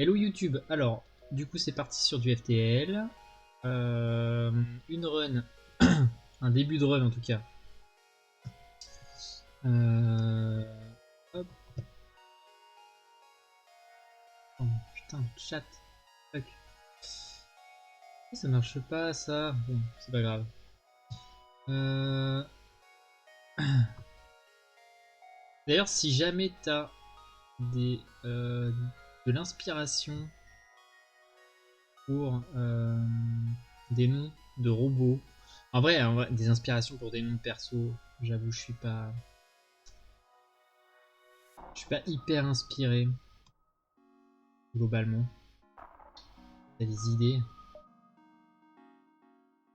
Hello YouTube. Alors, du coup, c'est parti sur du FTL. Une run, un début de run en tout cas. Hop. Oh, putain, chat. Fuck. Ça marche pas ça. Bon, c'est pas grave. D'ailleurs, si jamais t'as des de l'inspiration pour des noms de robots, en vrai, des inspirations pour des noms de perso, j'avoue, je suis pas hyper inspiré globalement. T'as des idées?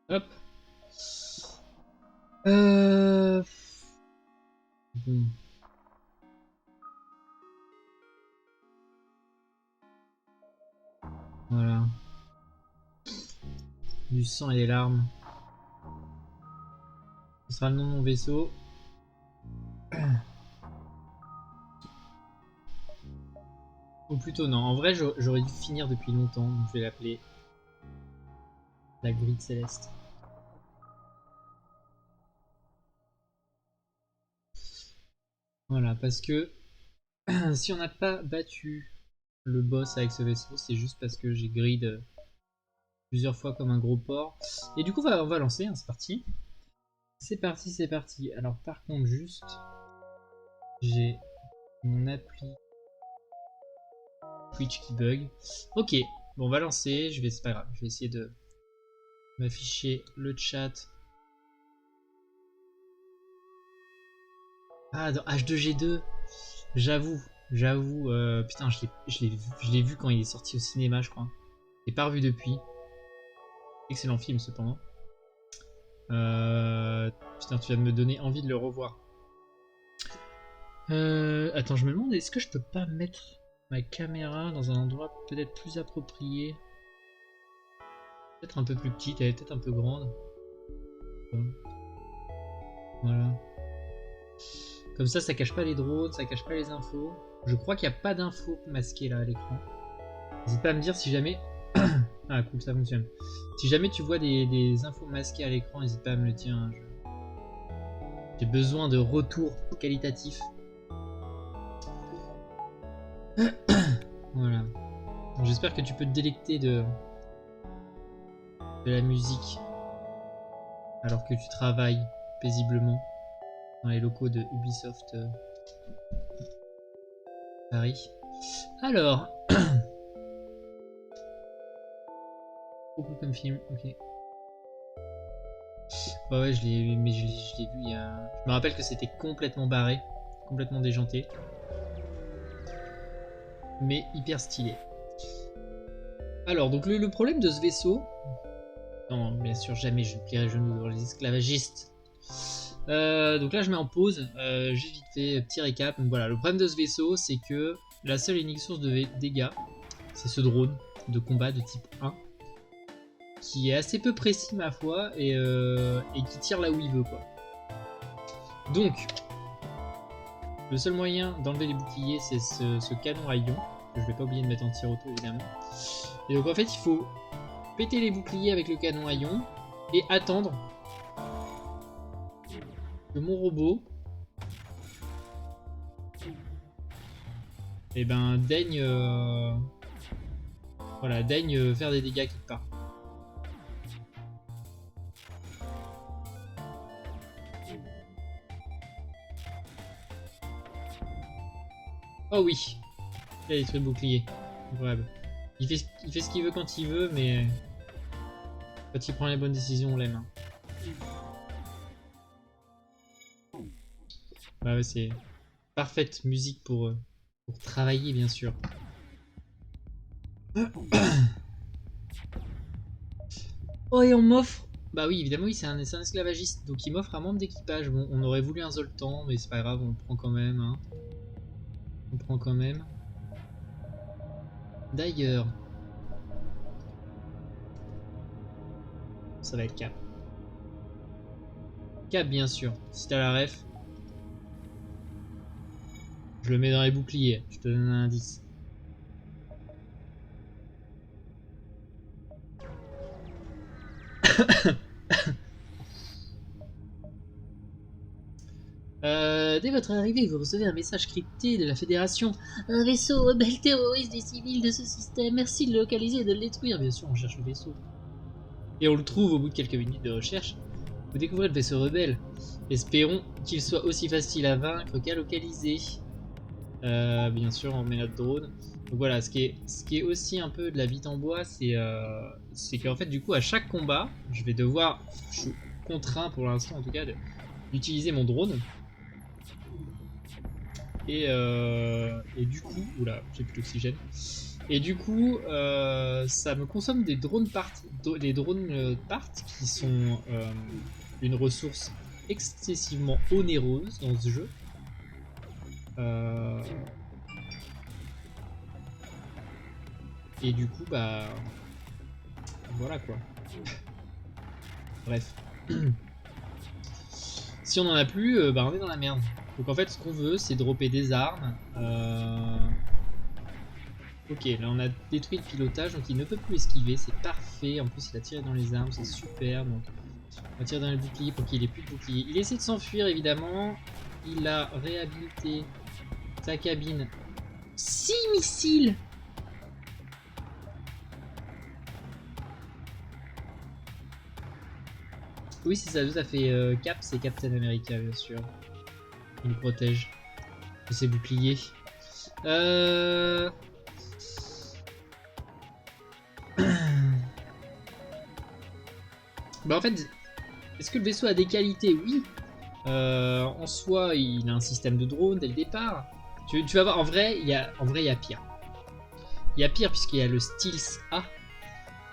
Hop. Bon. Voilà. Du sang et des larmes. Ce sera le nom de mon vaisseau. Ou plutôt non. En vrai, j'aurais dû finir depuis longtemps. Donc je vais l'appeler la grille céleste. Voilà, parce que si on n'a pas battu le boss avec ce vaisseau, c'est juste parce que j'ai grid plusieurs fois comme un gros porc. Et du coup, on va lancer, hein, c'est parti. C'est parti, c'est parti. Alors par contre, juste, j'ai mon appli Twitch qui bug. Ok, bon, on va lancer. C'est pas grave, je vais essayer de m'afficher le chat. Ah, dans H2G2, j'avoue, putain, je l'ai vu quand il est sorti au cinéma, je crois. Je l'ai pas revu depuis. Excellent film, cependant. Putain, tu viens de me donner envie de le revoir. Attends, je me demande, est-ce que je peux pas mettre ma caméra dans un endroit peut-être plus approprié? Peut-être un peu plus petite, elle est peut-être un peu grande. Voilà. Comme ça cache pas les drones, ça cache pas les infos. Je crois qu'il n'y a pas d'infos masquées là à l'écran. N'hésite pas à me dire si jamais... Ah cool, ça fonctionne. Si jamais tu vois des infos masquées à l'écran, n'hésite pas à me le dire. Hein. J'ai besoin de retours qualitatifs. Voilà. J'espère que tu peux te délecter de la musique alors que tu travailles paisiblement dans les locaux de Ubisoft Paris. Alors... Beaucoup comme film, ok. Ouais, je l'ai vu il y a... Je me rappelle que c'était complètement barré, complètement déjanté. Mais hyper stylé. Alors, donc le problème de ce vaisseau... Non, bien sûr, jamais je ne plierai genoux devant les esclavagistes. Donc là, je mets en pause. J'ai vite fait, petit récap. Donc voilà, le problème de ce vaisseau, c'est que la seule et unique source de dégâts, c'est ce drone de combat de type 1. Qui est assez peu précis, ma foi, et qui tire là où il veut, quoi. Donc, le seul moyen d'enlever les boucliers, c'est ce canon à ion, que je vais pas oublier de mettre en tir auto, évidemment. Et donc, en fait, il faut péter les boucliers avec le canon à ion et attendre que mon robot daigne voilà, daigne faire des dégâts quelque part. Oh oui, il a détruit le bouclier. Incroyable. Il fait ce qu'il veut quand il veut, mais quand il prend les bonnes décisions, on l'aime. Hein. Bah ouais, c'est parfaite musique pour travailler, bien sûr. Oh, et on m'offre... Bah oui, évidemment, oui, c'est un esclavagiste, donc il m'offre un membre d'équipage. Bon, on aurait voulu un Zoltan, mais c'est pas grave, on le prend quand même. Hein. On prend quand même. D'ailleurs... Ça va être Cap. Cap, bien sûr. Si t'as la ref... Je le mets dans les boucliers, je te donne un indice. Dès votre arrivée, vous recevez un message crypté de la Fédération. Un vaisseau rebelle terroriste des civils de ce système. Merci de le localiser et de le détruire. Bien sûr, on cherche le vaisseau. Et on le trouve au bout de quelques minutes de recherche. Vous découvrez le vaisseau rebelle. Espérons qu'il soit aussi facile à vaincre qu'à localiser. Bien sûr, on met notre drone. Donc voilà, ce qui est aussi un peu de la bite en bois, c'est qu'en fait, du coup, à chaque combat, je suis contraint pour l'instant en tout cas d'utiliser mon drone. Et du coup, oula, j'ai plus d'oxygène. Et du coup, ça me consomme des drones parts, qui sont une ressource excessivement onéreuse dans ce jeu. Et du coup, bah voilà quoi. Bref. Si on en a plus, bah on est dans la merde. Donc en fait, ce qu'on veut, c'est dropper des armes. Ok, là on a détruit le pilotage, donc il ne peut plus esquiver, c'est parfait. En plus, il a tiré dans les armes, c'est super. Donc on va tirer dans les boucliers pour qu'il ait plus de boucliers. Il essaie de s'enfuir, évidemment. Il a réhabilité sa cabine. 6 missiles! Oui, c'est ça, tout à fait. Cap, c'est Captain America, bien sûr. Il nous protège de ses boucliers. Bah en fait, est-ce que le vaisseau a des qualités? Oui. En soi, il a un système de drone dès le départ. Tu vas voir, en vrai, il y a pire. Il y a pire puisqu'il y a le Stealth A,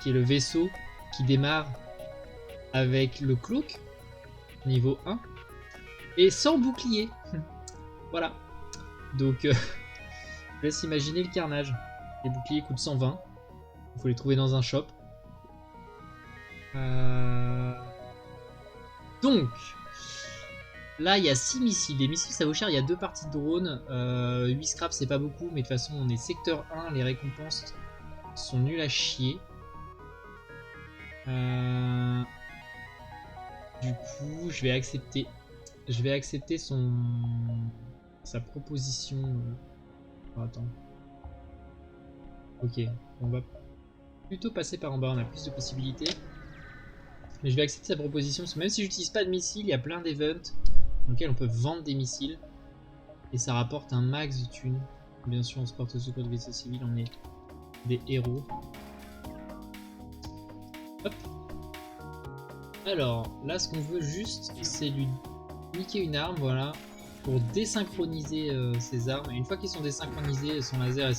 qui est le vaisseau qui démarre avec le cloak, niveau 1, et sans bouclier. Voilà. Donc, je laisse imaginer le carnage. Les boucliers coûtent 120. Il faut les trouver dans un shop. Donc, là, il y a 6 missiles. Les missiles, ça vaut cher. Il y a 2 parties de drone. 8 scraps, c'est pas beaucoup. Mais de toute façon, on est secteur 1. Les récompenses sont nulles à chier. Du coup, je vais accepter sa proposition. Oh, attends. Ok, on va plutôt passer par en bas, on a plus de possibilités. Mais je vais accepter sa proposition, parce que même si j'utilise pas de missiles, il y a plein d'events dans lesquels on peut vendre des missiles. Et ça rapporte un max de thunes. Bien sûr, on se porte au secours de vaisseaux civils, on est des héros. Hop. Alors, là, ce qu'on veut juste, c'est lui niquer une arme, voilà, pour désynchroniser ses armes. Et une fois qu'ils sont désynchronisés, son laser et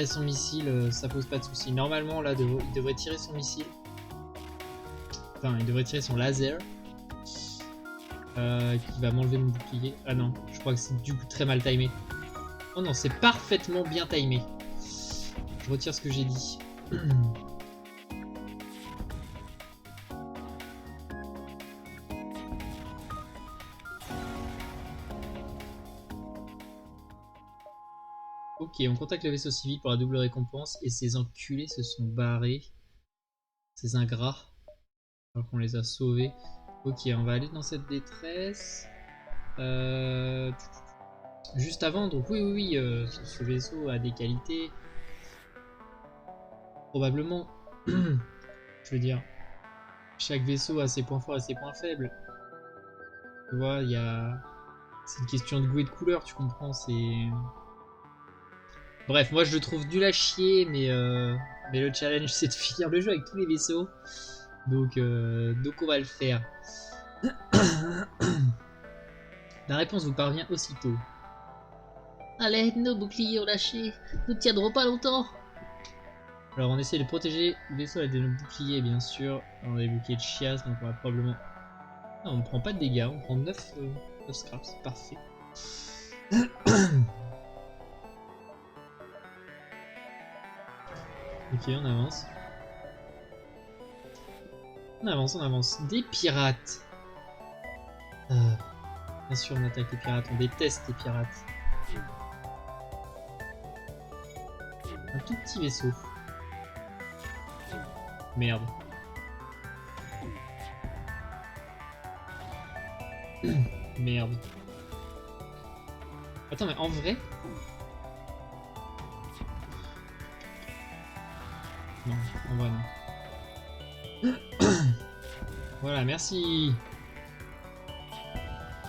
son missile, ça pose pas de soucis. Normalement, là, il devrait tirer son missile. Enfin, il devrait tirer son laser. Qui va m'enlever mon bouclier. Ah non, je crois que c'est du coup très mal timé. Oh non, c'est parfaitement bien timé. Je retire ce que j'ai dit. Ok, on contacte le vaisseau civil pour la double récompense et ces enculés se sont barrés. Ces ingrats. Alors qu'on les a sauvés. Ok, on va aller dans cette détresse. Juste avant, donc oui, ce vaisseau a des qualités. Probablement. Je veux dire, chaque vaisseau a ses points forts et ses points faibles. Tu vois, c'est une question de goût et de couleur, tu comprends, c'est... Bref, moi je le trouve nul à chier, mais le challenge c'est de finir le jeu avec tous les vaisseaux. Donc on va le faire. La réponse vous parvient aussitôt. Allez, nos boucliers ont lâché. Nous ne tiendrons pas longtemps. Alors on essaie de protéger le vaisseau avec nos boucliers, bien sûr. On a des boucliers de chiasse, donc on va probablement... Non, on prend pas de dégâts, on prend 9 scraps, parfait. Ok, on avance. On avance. Des pirates. Bien sûr, on attaque les pirates. On déteste les pirates. Un tout petit vaisseau. Merde. Merde. Attends, mais en vrai... Non, en vrai non. Voilà, merci.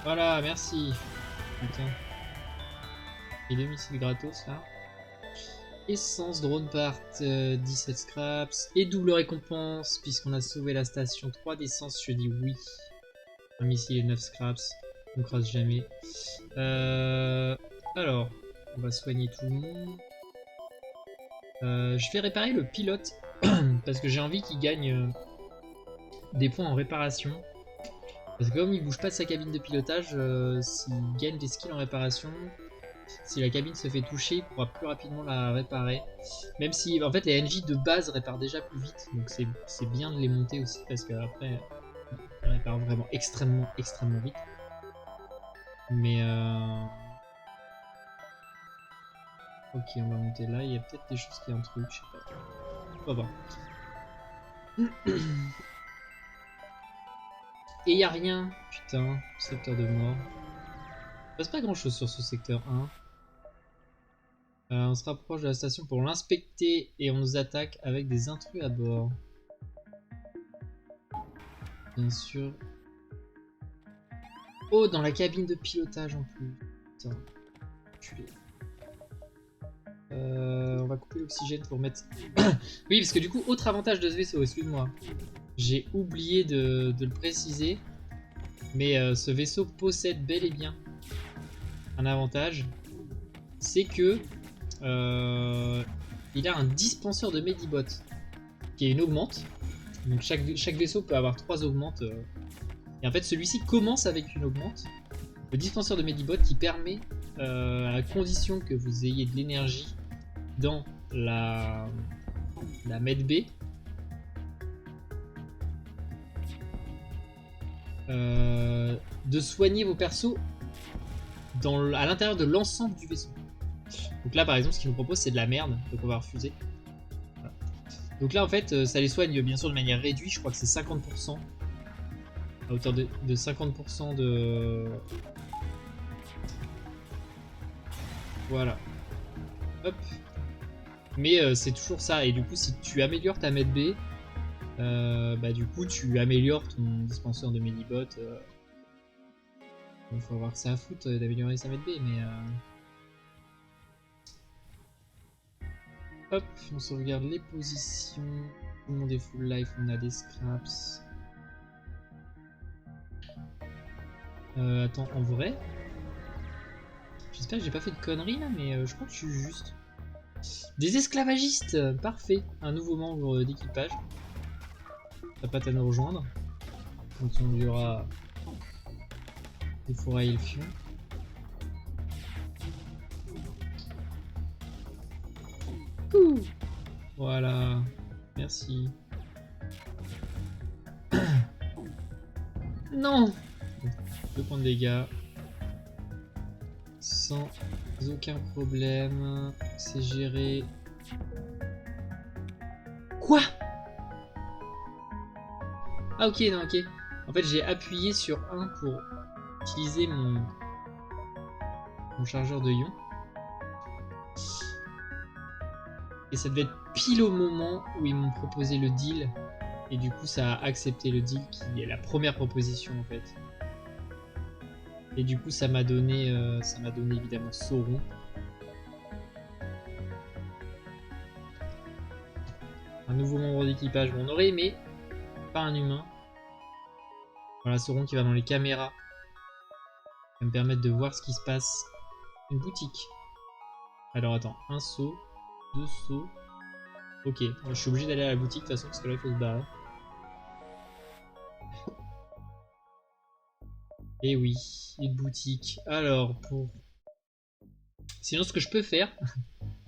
Voilà, merci. Putain. Et 2 missiles gratos là. Essence, drone part, 17 scraps. Et double récompense, puisqu'on a sauvé la station. 3 d'essence, je dis oui. Un missile et 9 scraps. On crase jamais. Alors, on va soigner tout le monde. Je vais réparer le pilote. Parce que j'ai envie qu'il gagne des points en réparation. Parce que comme il bouge pas de sa cabine de pilotage, s'il gagne des skills en réparation, si la cabine se fait toucher, il pourra plus rapidement la réparer. Même si en fait les NJ de base réparent déjà plus vite, donc c'est bien de les monter aussi parce qu'après ils réparent vraiment extrêmement vite. Mais ok, on va monter là, il y a peut-être des choses qui ont un truc, je sais pas. On va voir. Et y a rien, putain, secteur de mort. Il passe pas grand chose sur ce secteur 1. On se rapproche de la station pour l'inspecter et on nous attaque avec des intrus à bord. Bien sûr. Oh, dans la cabine de pilotage en plus. Putain. On va couper l'oxygène pour mettre... Oui, parce que du coup, autre avantage de ce vaisseau, excuse-moi. J'ai oublié de le préciser. Mais ce vaisseau possède bel et bien un avantage. C'est que... il a un dispenseur de Medibot. Qui est une augmente. Donc chaque vaisseau peut avoir 3 augmentes. Et en fait, celui-ci commence avec une augmente. Le dispenseur de Medibot qui permet, à la condition que vous ayez de l'énergie dans la Med-B, de soigner vos persos à l'intérieur de l'ensemble du vaisseau. Donc là, par exemple, ce qu'il nous propose, c'est de la merde. Donc on va refuser. Voilà. Donc là, en fait, ça les soigne bien sûr de manière réduite. Je crois que c'est 50%. À hauteur de 50% de... Voilà. Hop. Mais c'est toujours ça. Et du coup, si tu améliores ta Med-B, bah du coup, tu améliores ton dispenseur de Medibot. Il faut avoir ça à foutre d'améliorer sa Med-B, mais... Hop, on sauvegarde les positions. Tout le monde est full life, on a des scraps. Attends, en vrai, j'espère que j'ai pas fait de conneries là, mais je crois que je suis juste. Des esclavagistes, parfait. Un nouveau membre d'équipage. T'as pas à nous rejoindre. Donc on lui aura des fourrailles et le fion. Voilà, merci. Non. 2 points de dégâts. Sans aucun problème. C'est géré. Quoi? Ah ok, non, ok. En fait, j'ai appuyé sur 1 pour utiliser mon chargeur de ion. Et ça devait être pile au moment où ils m'ont proposé le deal. Et du coup, ça a accepté le deal qui est la première proposition en fait. Et du coup, ça m'a donné évidemment Sauron. Un nouveau membre d'équipage. Bon, on aurait aimé, pas un humain. Voilà, Sauron qui va dans les caméras. Ça va me permettre de voir ce qui se passe. Une boutique. Alors attends, un saut, 2 sauts. Ok, je suis obligé d'aller à la boutique de toute façon parce que là il faut se barrer. Et oui, une boutique. Alors, sinon ce que je peux faire,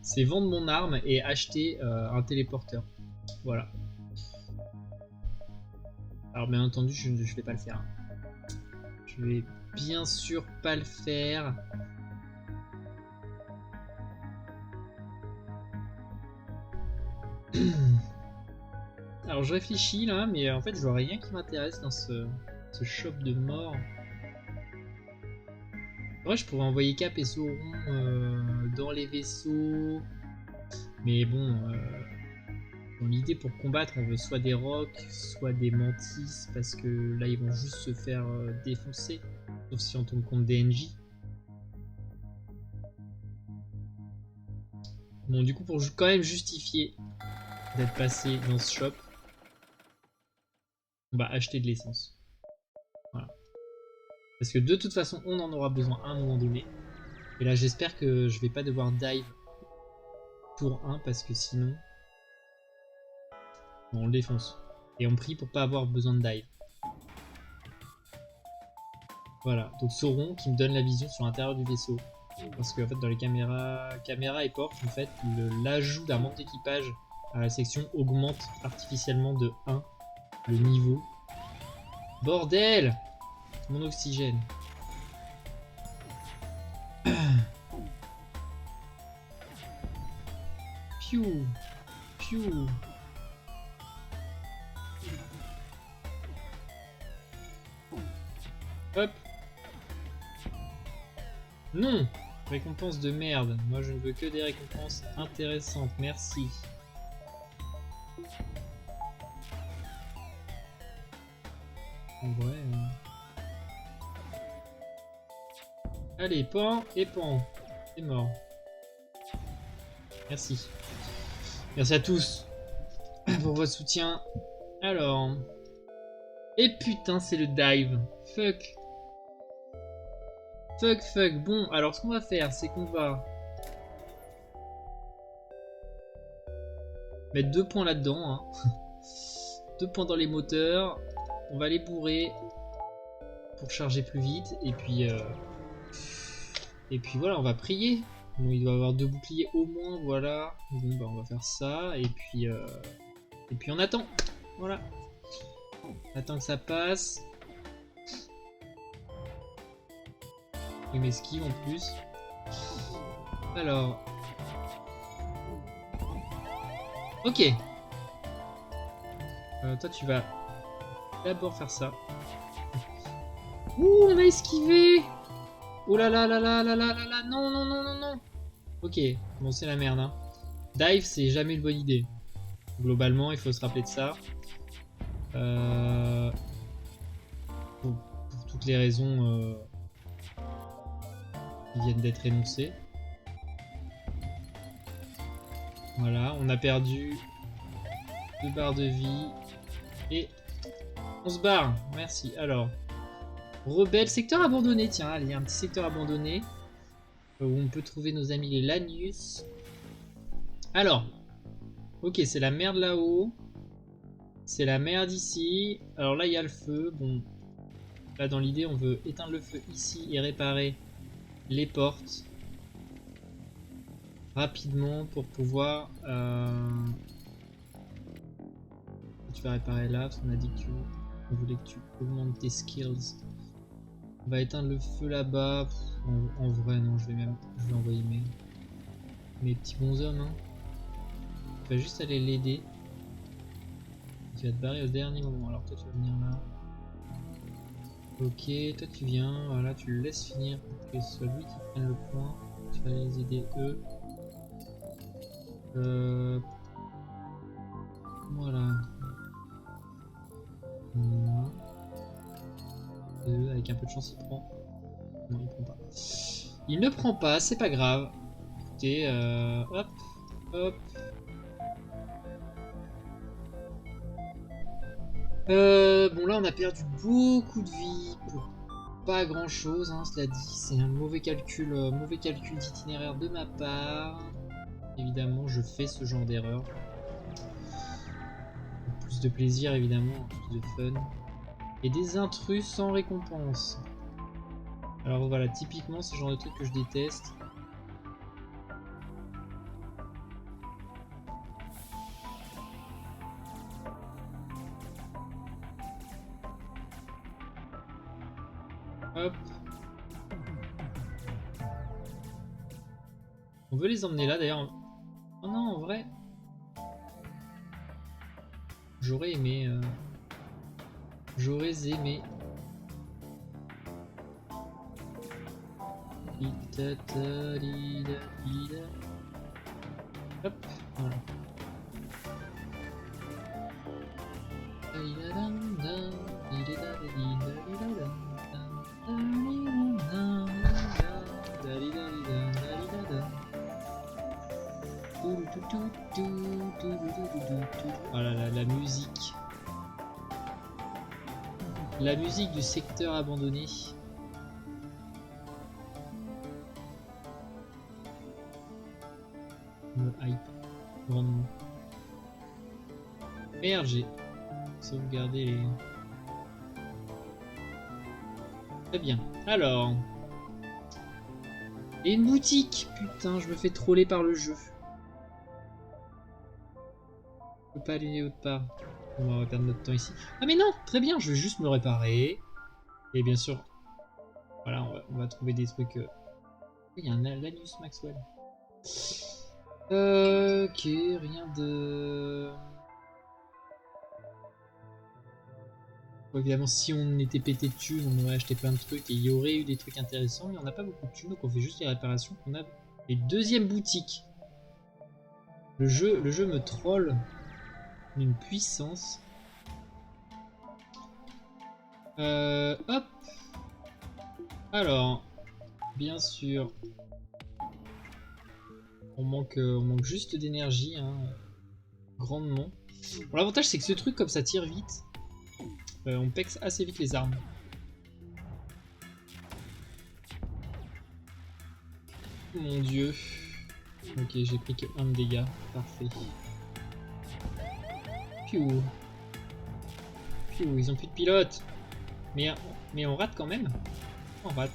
c'est vendre mon arme et acheter un téléporteur. Voilà. Alors bien entendu, je vais pas le faire. Je vais bien sûr pas le faire. Alors je réfléchis là, mais en fait je vois rien qui m'intéresse dans ce shop de mort. Ouais, je pourrais envoyer Cap et Sauron dans les vaisseaux. Mais bon, dans l'idée pour combattre, on veut soit des rocs, soit des mantis, parce que là ils vont juste se faire défoncer. Sauf si on tombe contre des NJ. Bon, du coup, pour quand même justifier d'être passé dans ce shop, on va acheter de l'essence. Voilà. Parce que de toute façon, on en aura besoin à un moment donné. Et là, j'espère que je vais pas devoir dive tour 1, parce que sinon, on le défonce. Et on prie pour pas avoir besoin de dive. Voilà, donc Sauron qui me donne la vision sur l'intérieur du vaisseau. Parce que en fait, dans les caméras et portes, en fait, l'ajout d'un membre d'équipage à la section augmente artificiellement de 1 le niveau. Bordel! Mon oxygène. Piou! Piou! Hop! Non! Récompense de merde. Moi, je ne veux que des récompenses intéressantes. Merci. En vrai... Allez, pan et pan. C'est mort. Merci. Merci à tous pour votre soutien. Alors... Et putain, c'est le dive. Fuck. Fuck. Bon, alors ce qu'on va faire, c'est qu'on va... mettre 2 points là-dedans. Hein. 2 points dans les moteurs. On va les bourrer pour charger plus vite. Et puis voilà, on va prier. Bon, il doit avoir 2 boucliers au moins, voilà. Bon, bah on va faire ça. Et puis on attend. Voilà. On attend que ça passe. Il m'esquive en plus. Alors. Ok. Toi, tu vas d'abord faire ça. Ouh, on a esquivé. Oh là là là là là là là là. Non. Ok, bon, c'est la merde. Hein. Dive, c'est jamais une bonne idée. Globalement, il faut se rappeler de ça. Pour toutes les raisons qui viennent d'être énoncées. Voilà, on a perdu 2 barres de vie. Et on se barre. Merci. Alors, rebelle, secteur abandonné. Tiens, allez, il y a un petit secteur abandonné où on peut trouver nos amis les Lanius. Alors, ok, c'est la merde là-haut. C'est la merde ici. Alors là, il y a le feu. Bon, là, dans l'idée, on veut éteindre le feu ici et réparer les portes rapidement pour pouvoir... Tu vas réparer là, parce qu'on a dit que on voulait que tu augmentes tes skills. On va éteindre le feu là-bas. En vrai, non, je vais envoyer mes petits bonshommes. Hein. Tu vas juste aller l'aider. Tu vas te barrer au dernier moment. Alors toi, tu vas venir là. Ok, toi tu viens. Voilà, tu le laisses finir pour que ce soit lui qui prenne le point. Tu vas les aider eux. Voilà. Avec un peu de chance, il prend. Non, il prend pas. Il ne prend pas, c'est pas grave. Écoutez, hop. Bon, là, on a perdu beaucoup de vie pour pas grand chose, hein, cela dit. C'est un mauvais calcul d'itinéraire de ma part. Évidemment, je fais ce genre d'erreur. Plus de plaisir, évidemment, plus de fun. Et des intrus sans récompense. Alors voilà, typiquement, c'est le genre de truc que je déteste. Hop. On veut les emmener là, d'ailleurs. Oh non, en vrai. J'aurais aimé... J'aurais aimé... Hop, voilà. Voilà la musique. La musique du secteur abandonné. Me hype grandement. Merde, j'ai sauvegardé les... Très bien. Alors... Et une boutique. Putain, je me fais troller par le jeu. Je peux pas aller autre part. On va perdre notre temps ici. Ah mais non, très bien, je vais juste me réparer. Et bien sûr, voilà, on va trouver des trucs... Il y a un Lanus Maxwell. Ok, rien de... Bon, évidemment, si on était pété de thunes, on aurait acheté plein de trucs et il y aurait eu des trucs intéressants, mais on n'a pas beaucoup de thunes, donc on fait juste les réparations qu'on a. Et deuxième boutique. Le jeu me troll d'une puissance. Hop. Alors, bien sûr, on manque juste d'énergie, hein, grandement. Bon, l'avantage c'est que ce truc comme ça tire vite, on pexe assez vite les armes. Oh mon dieu. Ok, j'ai pris que 1 de dégâts, parfait. Piou. Piou, ils ont plus de pilote. Mais on rate quand même. On rate.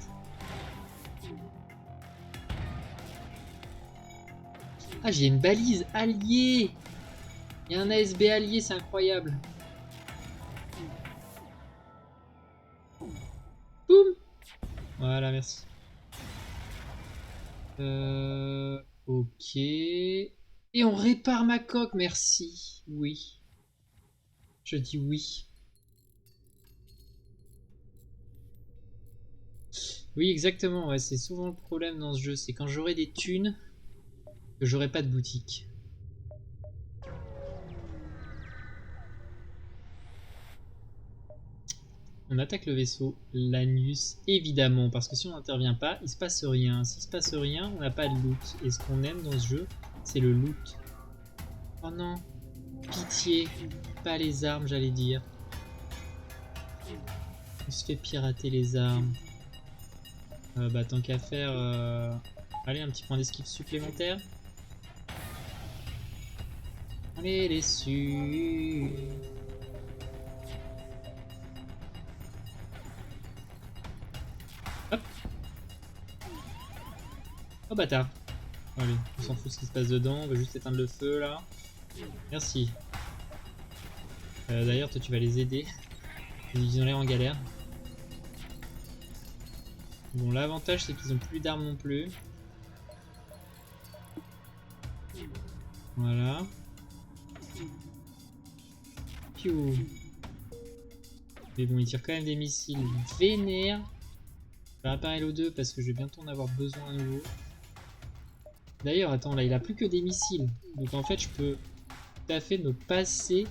Ah, j'ai une balise alliée. Il y a un ASB allié, c'est incroyable. Boum. Voilà, merci. Ok. Et on répare ma coque, merci. Oui. Je dis oui. Oui, exactement, ouais, c'est souvent le problème dans ce jeu, c'est quand j'aurai des thunes, que j'aurai pas de boutique. On attaque le vaisseau, Lanus, évidemment, parce que si on n'intervient pas, il se passe rien. S'il se passe rien, on n'a pas de loot. Et ce qu'on aime dans ce jeu, c'est le loot. Oh non, pitié, pas les armes, j'allais dire. On se fait pirater les armes. Bah tant qu'à faire, allez, un petit point d'esquive supplémentaire. Allez, déçus. Hop. Oh bâtard. Allez, on s'en fout de ce qui se passe dedans, on va juste éteindre le feu là. Merci. D'ailleurs, toi tu vas les aider. Ils ont l'air en galère. Bon, l'avantage c'est qu'ils ont plus d'armes non plus. Voilà. Piou. Mais bon, ils tirent quand même des missiles vénères. Je vais réparer l'O2 parce que je vais bientôt en avoir besoin à nouveau. D'ailleurs, attends, là il a plus que des missiles. Donc en fait, je peux tout à fait me passer.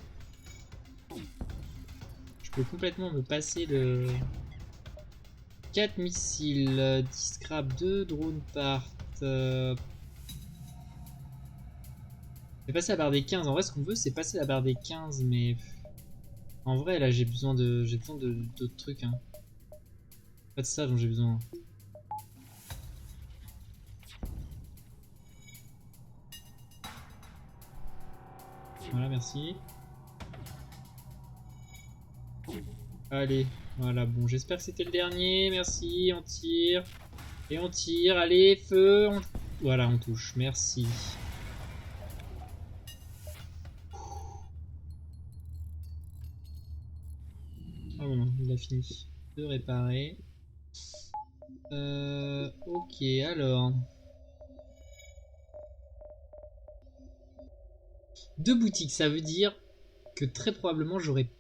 Je peux complètement me passer de 4 missiles, 10 scrap, 2 drones partent. Je vais passer à la barre des 15. En vrai, ce qu'on veut, c'est passer à la barre des 15, mais en vrai, là, j'ai besoin d'autres trucs. Hein. Pas de ça dont j'ai besoin. Voilà, merci. Allez, voilà, bon, j'espère que c'était le dernier. Merci, on tire. Et on tire, allez, feu. Voilà, on touche, merci. Oh non, il a fini de réparer. Ok, alors. 2 boutiques, ça veut dire que très probablement j'aurai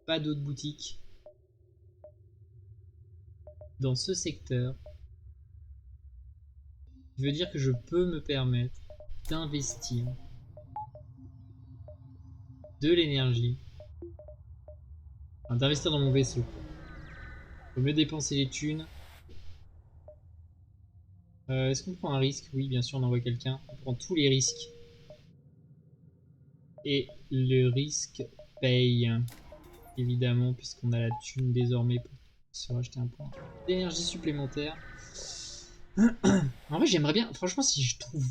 pas d'autres boutiques dans ce secteur. veut dire que je peux me permettre d'investir de l'énergie. Enfin, d'investir dans mon vaisseau. Faut mieux dépenser les thunes. Est-ce qu'on prend un risque? Oui, bien sûr, on envoie quelqu'un. On prend tous les risques. Et le risque paye. Évidemment, puisqu'on a la thune désormais pour se racheter un point d'énergie supplémentaire. En vrai, j'aimerais bien. Franchement, si je trouve.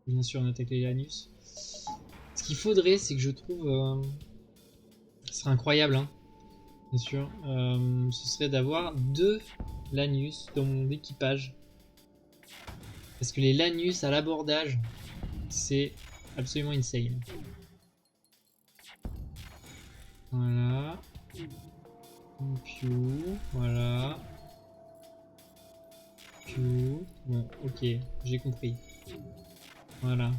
Bien sûr, on attaque les Lanus. Ce qu'il faudrait, c'est que je trouve. Ce serait incroyable, hein. Bien sûr. Ce serait d'avoir 2 Lanus dans mon équipage. Parce que les Lanus à l'abordage, c'est absolument insane. Voilà. Piou, voilà. Piou. Bon, ok, j'ai compris. Voilà.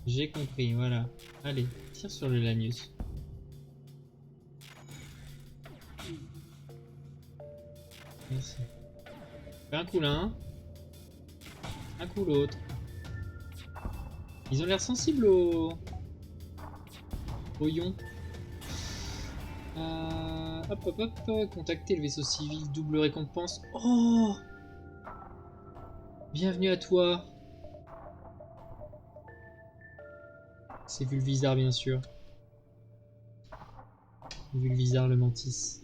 J'ai compris, voilà. Allez, tire sur le Lanus. Merci. Fais un coup l'un. Un coup l'autre. Ils ont l'air sensibles aux ions. Hop hop hop. Contacter le vaisseau civil. Double récompense. Oh! Bienvenue à toi. C'est Vulvisar bien sûr. Vulvisar le mantis.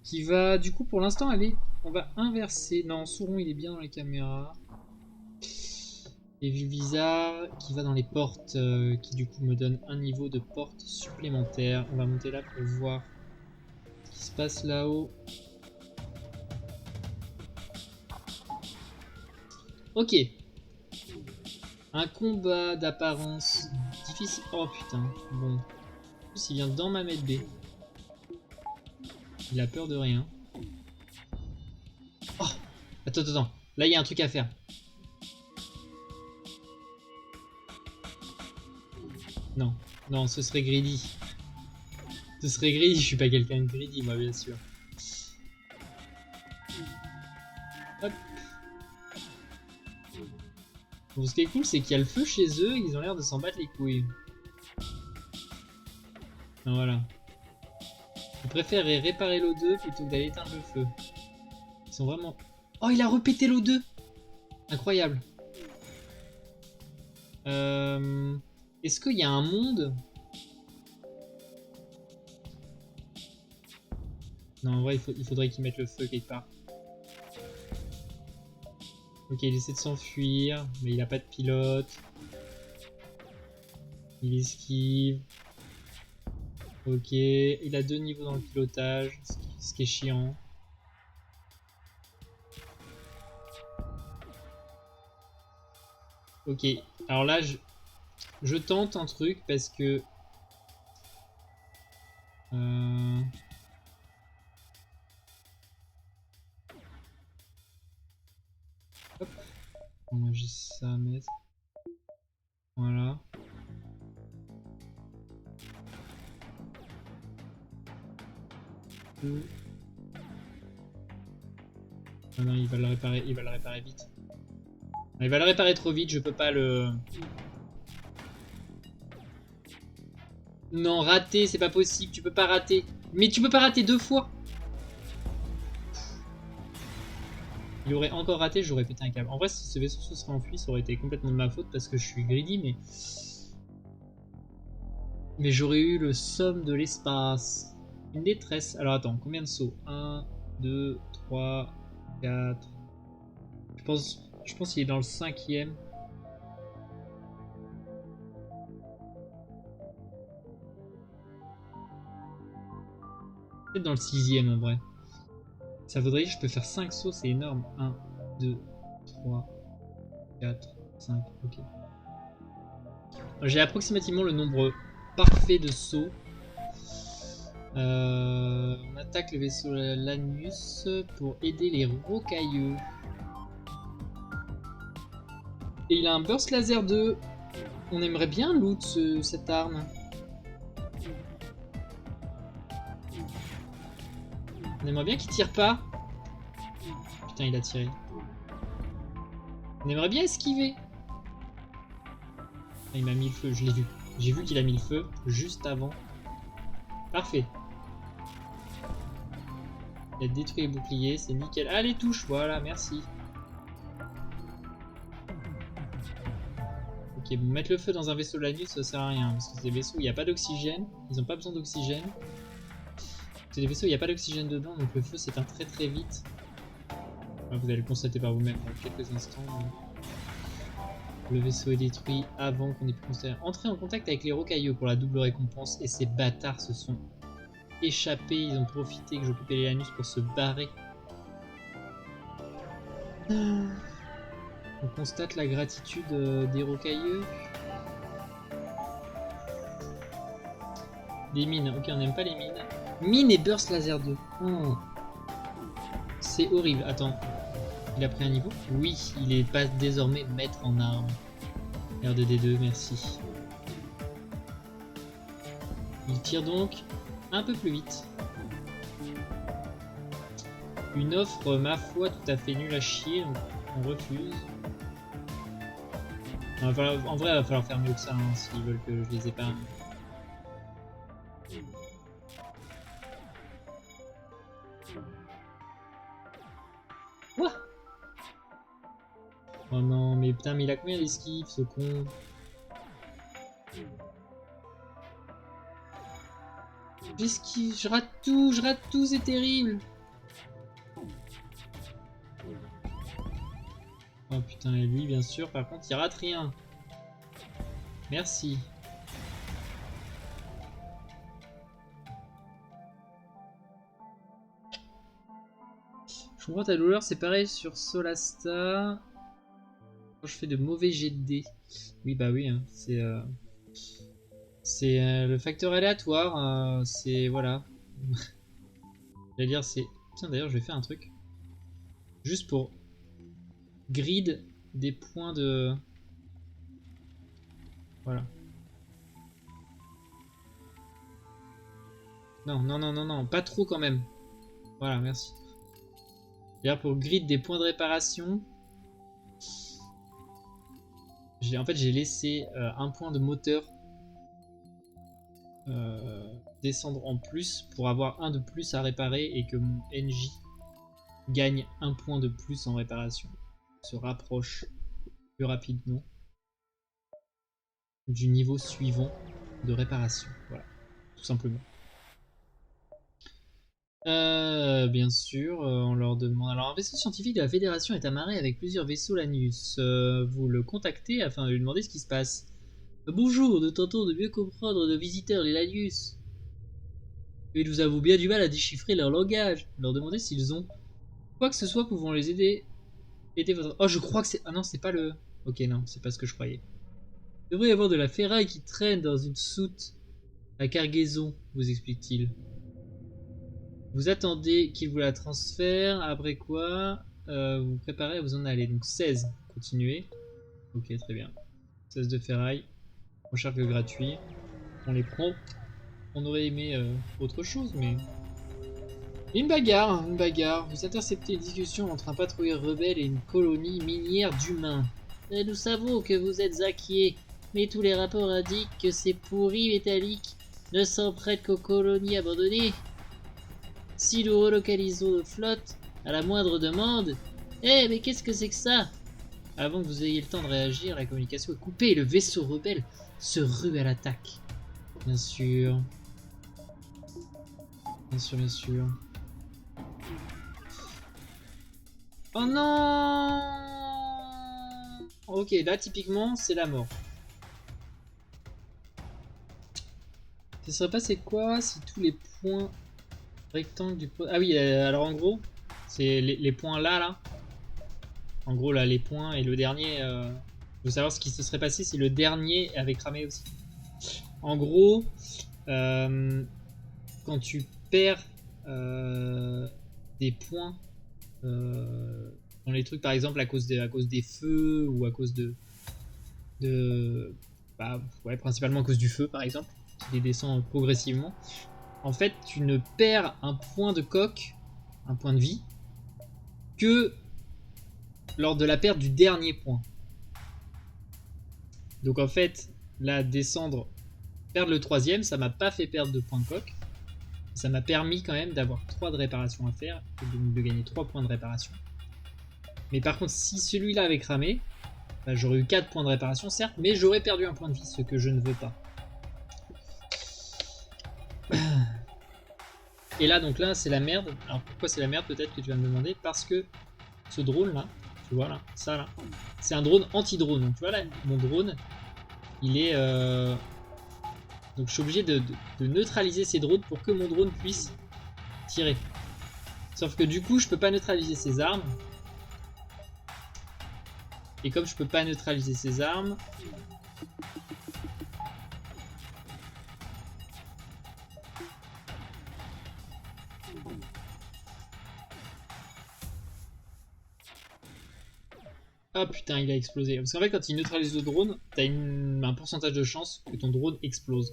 Qui va du coup pour l'instant aller. On va inverser. Non, Sauron il est bien dans les caméras. Et Vulvisar qui va dans les portes. Qui du coup me donne un niveau de porte supplémentaire. On va monter là pour voir ce qui se passe là-haut. Ok. Un combat d'apparence difficile. Oh putain. Bon. En plus il vient dans ma med B. Il a peur de rien. Oh! Attends. Là, il y a un truc à faire. Non. Non, ce serait greedy. Ce serait greedy. Je suis pas quelqu'un de greedy, moi, bien sûr. Hop. Bon, ce qui est cool, c'est qu'il y a le feu chez eux. Ils ont l'air de s'en battre les couilles. Non, voilà. Ils préfèrent réparer l'O2 plutôt que d'aller éteindre le feu. Ils sont vraiment... Oh, il a repété l'O2! Incroyable. Est-ce qu'il y a un monde? Non, en vrai, il faudrait qu'ils mettent le feu quelque part. Ok, il essaie de s'enfuir, mais il a pas de pilote. Il esquive. Ok, il a 2 niveaux dans le pilotage, ce qui est chiant. Ok, alors là, je tente un truc parce que... Hop. Moi j'ai ça à mettre. Voilà. Ah non, il va le réparer vite. Il va le réparer trop vite, je peux pas le... Non, rater, c'est pas possible, tu peux pas rater. Mais tu peux pas rater 2 fois. Il aurait encore raté, j'aurais pété un câble. En vrai, si ce vaisseau se serait enfui, ça aurait été complètement de ma faute parce que je suis greedy, mais... Mais j'aurais eu le somme de l'espace. Une détresse. Alors attends, combien de sauts? 1, 2, 3, 4... Je pense qu'il est dans le 5e. Peut-être dans le 6e en vrai. Ça voudrait dire que je peux faire 5 sauts, c'est énorme. 1, 2, 3, 4, 5, ok. J'ai approximativement le nombre parfait de sauts. On attaque le vaisseau Lanus pour aider les rocailleux. Et il a un burst laser 2. On aimerait bien loot cette arme. On aimerait bien qu'il tire pas. putain, il a tiré. On aimerait bien esquiver. Ah, il m'a mis le feu, je l'ai vu. J'ai vu qu'il a mis le feu juste avant. Parfait. Il a détruit les boucliers, c'est nickel. Ah, les touches, voilà, merci. Ok, bon, mettre le feu dans un vaisseau de la nuit, ça sert à rien. Parce que c'est des vaisseaux où il n'y a pas d'oxygène. Ils n'ont pas besoin d'oxygène. C'est des vaisseaux où il n'y a pas d'oxygène dedans, donc le feu s'éteint très très vite. Enfin, vous allez le constater par vous-même dans quelques instants. Le vaisseau est détruit avant qu'on ait pu constater. Entrer en contact avec les rocailleux pour la double récompense. Et ces bâtards se sont échappés. Ils ont profité que j'occupais les Lanus pour se barrer. On constate la gratitude des rocailleux. Des mines. Ok, on n'aime pas les mines. Mine et burst laser 2. Oh. C'est horrible. Attends. Il a pris un niveau? Oui, il est pas désormais maître en armes. R2D2, merci. Il tire donc un peu plus vite. Une offre, ma foi, tout à fait nulle à chier, donc on refuse. En vrai, il va falloir faire mieux que ça, hein, s'ils veulent que je les épargne. Quoi? Oh non, mais putain, mais il a combien d'esquives, ce con? J'esquive, je rate tout, c'est terrible. Oh putain, et lui, bien sûr, par contre, il rate rien. Merci. Je comprends ta douleur, c'est pareil sur Solasta. Quand je fais de mauvais jets de dés. Oui, bah oui, hein, c'est le facteur aléatoire. C'est. Voilà. J'allais dire, c'est. Tiens, d'ailleurs, je vais faire un truc. Juste pour grid des points de. Voilà. Non, non, non, non, non, pas trop quand même. Voilà, merci. D'ailleurs, pour grid des points de réparation, en fait, j'ai laissé un point de moteur descendre en plus pour avoir un de plus à réparer et que mon NJ gagne un point de plus en réparation. Se rapproche plus rapidement du niveau suivant de réparation. Voilà, tout simplement. Bien sûr, on leur demande. Alors, un vaisseau scientifique de la Fédération est amarré avec plusieurs vaisseaux Lanus. Vous le contactez afin de lui demander ce qui se passe. Bonjour, nous tentons de mieux comprendre nos visiteurs, les Lanus. Et nous avons bien du mal à déchiffrer leur langage. Leur demander s'ils ont quoi que ce soit pouvant les aider. Aider votre. Oh, je crois que c'est. Ah non, c'est pas le. Ok, non, c'est pas ce que je croyais. Il devrait y avoir de la ferraille qui traîne dans une soute à cargaison, vous explique-t-il. Vous attendez qu'il vous la transfère, après quoi vous vous préparez à vous en aller. Donc 16, continuez. Ok, très bien. 16 de ferraille, recherche gratuit. On les prend. On aurait aimé autre chose, mais... Une bagarre. Vous interceptez une discussion entre un patrouilleur rebelle et une colonie minière d'humains. Nous savons que vous êtes inquiets, mais tous les rapports indiquent que ces pourris métalliques ne s'en prêtent qu'aux colonies abandonnées. Si nous relocalisons nos flottes à la moindre demande... Eh, mais qu'est-ce que c'est que ça? Avant que vous ayez le temps de réagir, la communication est coupée et le vaisseau rebelle se rue à l'attaque. Bien sûr. Bien sûr, bien sûr. Oh non! Ok, là, typiquement, c'est la mort. Ça serait passé quoi si tous les points rectangles du... Ah oui, alors en gros, c'est les points là. En gros, là, les points et le dernier... Je veux savoir ce qui se serait passé si le dernier avait cramé aussi. En gros, quand tu perds des points dans les trucs, par exemple, à cause des feux ou à cause bah, ouais, principalement à cause du feu, par exemple, qui les descend progressivement. En fait, tu ne perds un point de coque, un point de vie, que lors de la perte du dernier point. Donc en fait, là, descendre, perdre le 3e, ça m'a pas fait perdre de points de coque. Ça m'a permis quand même d'avoir 3 de réparation à faire, et donc de gagner 3 points de réparation. Mais par contre, si celui-là avait cramé, bah, j'aurais eu 4 points de réparation, certes, mais j'aurais perdu un point de vie, ce que je ne veux pas. Et là, donc là, c'est la merde. Alors pourquoi c'est la merde, peut-être que tu vas me demander? Parce que ce drone-là, tu vois là, ça là, c'est un drone anti-drone. Donc tu vois là, mon drone, il est... Donc je suis obligé de neutraliser ces drones pour que mon drone puisse tirer. Sauf que du coup, je peux pas neutraliser ses armes. Et comme je peux pas neutraliser ses armes... Ah putain, il a explosé. Parce qu'en fait, quand il neutralise le drone, t'as un pourcentage de chance que ton drone explose.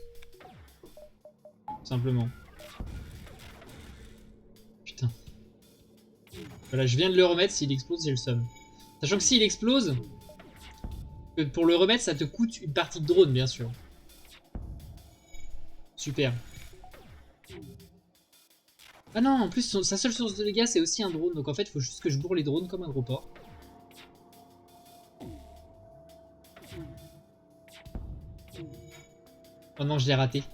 Tout simplement. Putain. Voilà, je viens de le remettre. S'il explose, j'ai le seum. Sachant que s'il explose, pour le remettre, ça te coûte une partie de drone, bien sûr. Super. Ah non, en plus, sa seule source de dégâts, c'est aussi un drone. Donc en fait, il faut juste que je bourre les drones comme un gros porc. Oh non, je l'ai raté.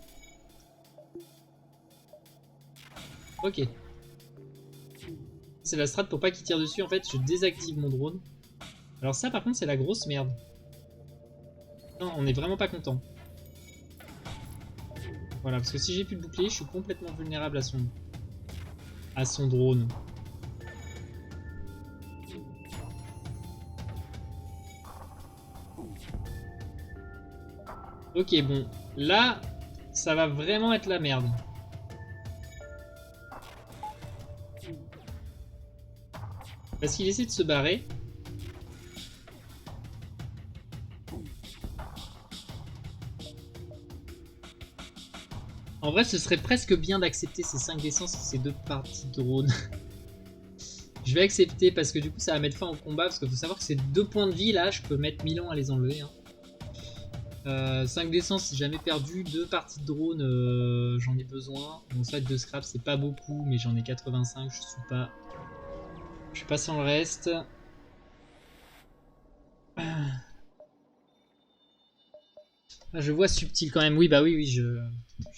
Ok. C'est la strat pour pas qu'il tire dessus. En fait, je désactive mon drone. Alors ça, par contre, c'est la grosse merde. Non, on est vraiment pas content. Voilà, parce que si j'ai plus de bouclier, je suis complètement vulnérable à son drone. Ok, bon. Là, ça va vraiment être la merde. Parce qu'il essaie de se barrer. En vrai, ce serait presque bien d'accepter ces 5 d'essence et ces 2 parties de drone. Je vais accepter parce que du coup, ça va mettre fin au combat. Parce qu'il faut savoir que ces 2 points de vie là, je peux mettre 1000 ans à les enlever. Hein. 5 d'essence, si jamais perdu. 2 parties de drone, j'en ai besoin. Bon, ça, 2 scraps, c'est pas beaucoup, mais j'en ai 85. Je suis pas sans le reste. Ah, je vois subtil quand même. Oui, bah oui, je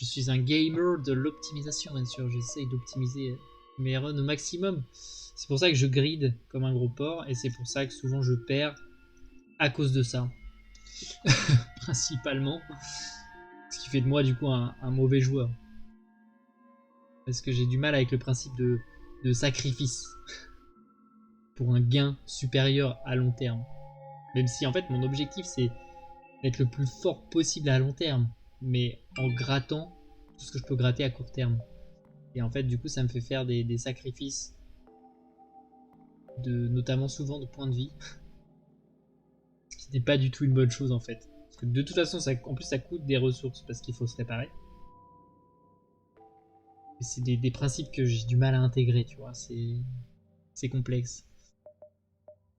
suis un gamer de l'optimisation, bien sûr. J'essaye d'optimiser mes runs au maximum. C'est pour ça que je grid comme un gros porc. Et c'est pour ça que souvent je perds à cause de ça. Principalement. Ce qui fait de moi, du coup, un mauvais joueur. Parce que j'ai du mal avec le principe de sacrifice. Pour un gain supérieur à long terme. Même si, en fait, mon objectif, c'est d'être le plus fort possible à long terme. Mais en grattant tout ce que je peux gratter à court terme. Et en fait, du coup, ça me fait faire des sacrifices. Notamment souvent de points de vie. Ce qui n'est pas du tout une bonne chose, en fait. Parce que de toute façon, en plus, ça coûte des ressources parce qu'il faut se réparer. Et c'est des principes que j'ai du mal à intégrer, tu vois. C'est complexe.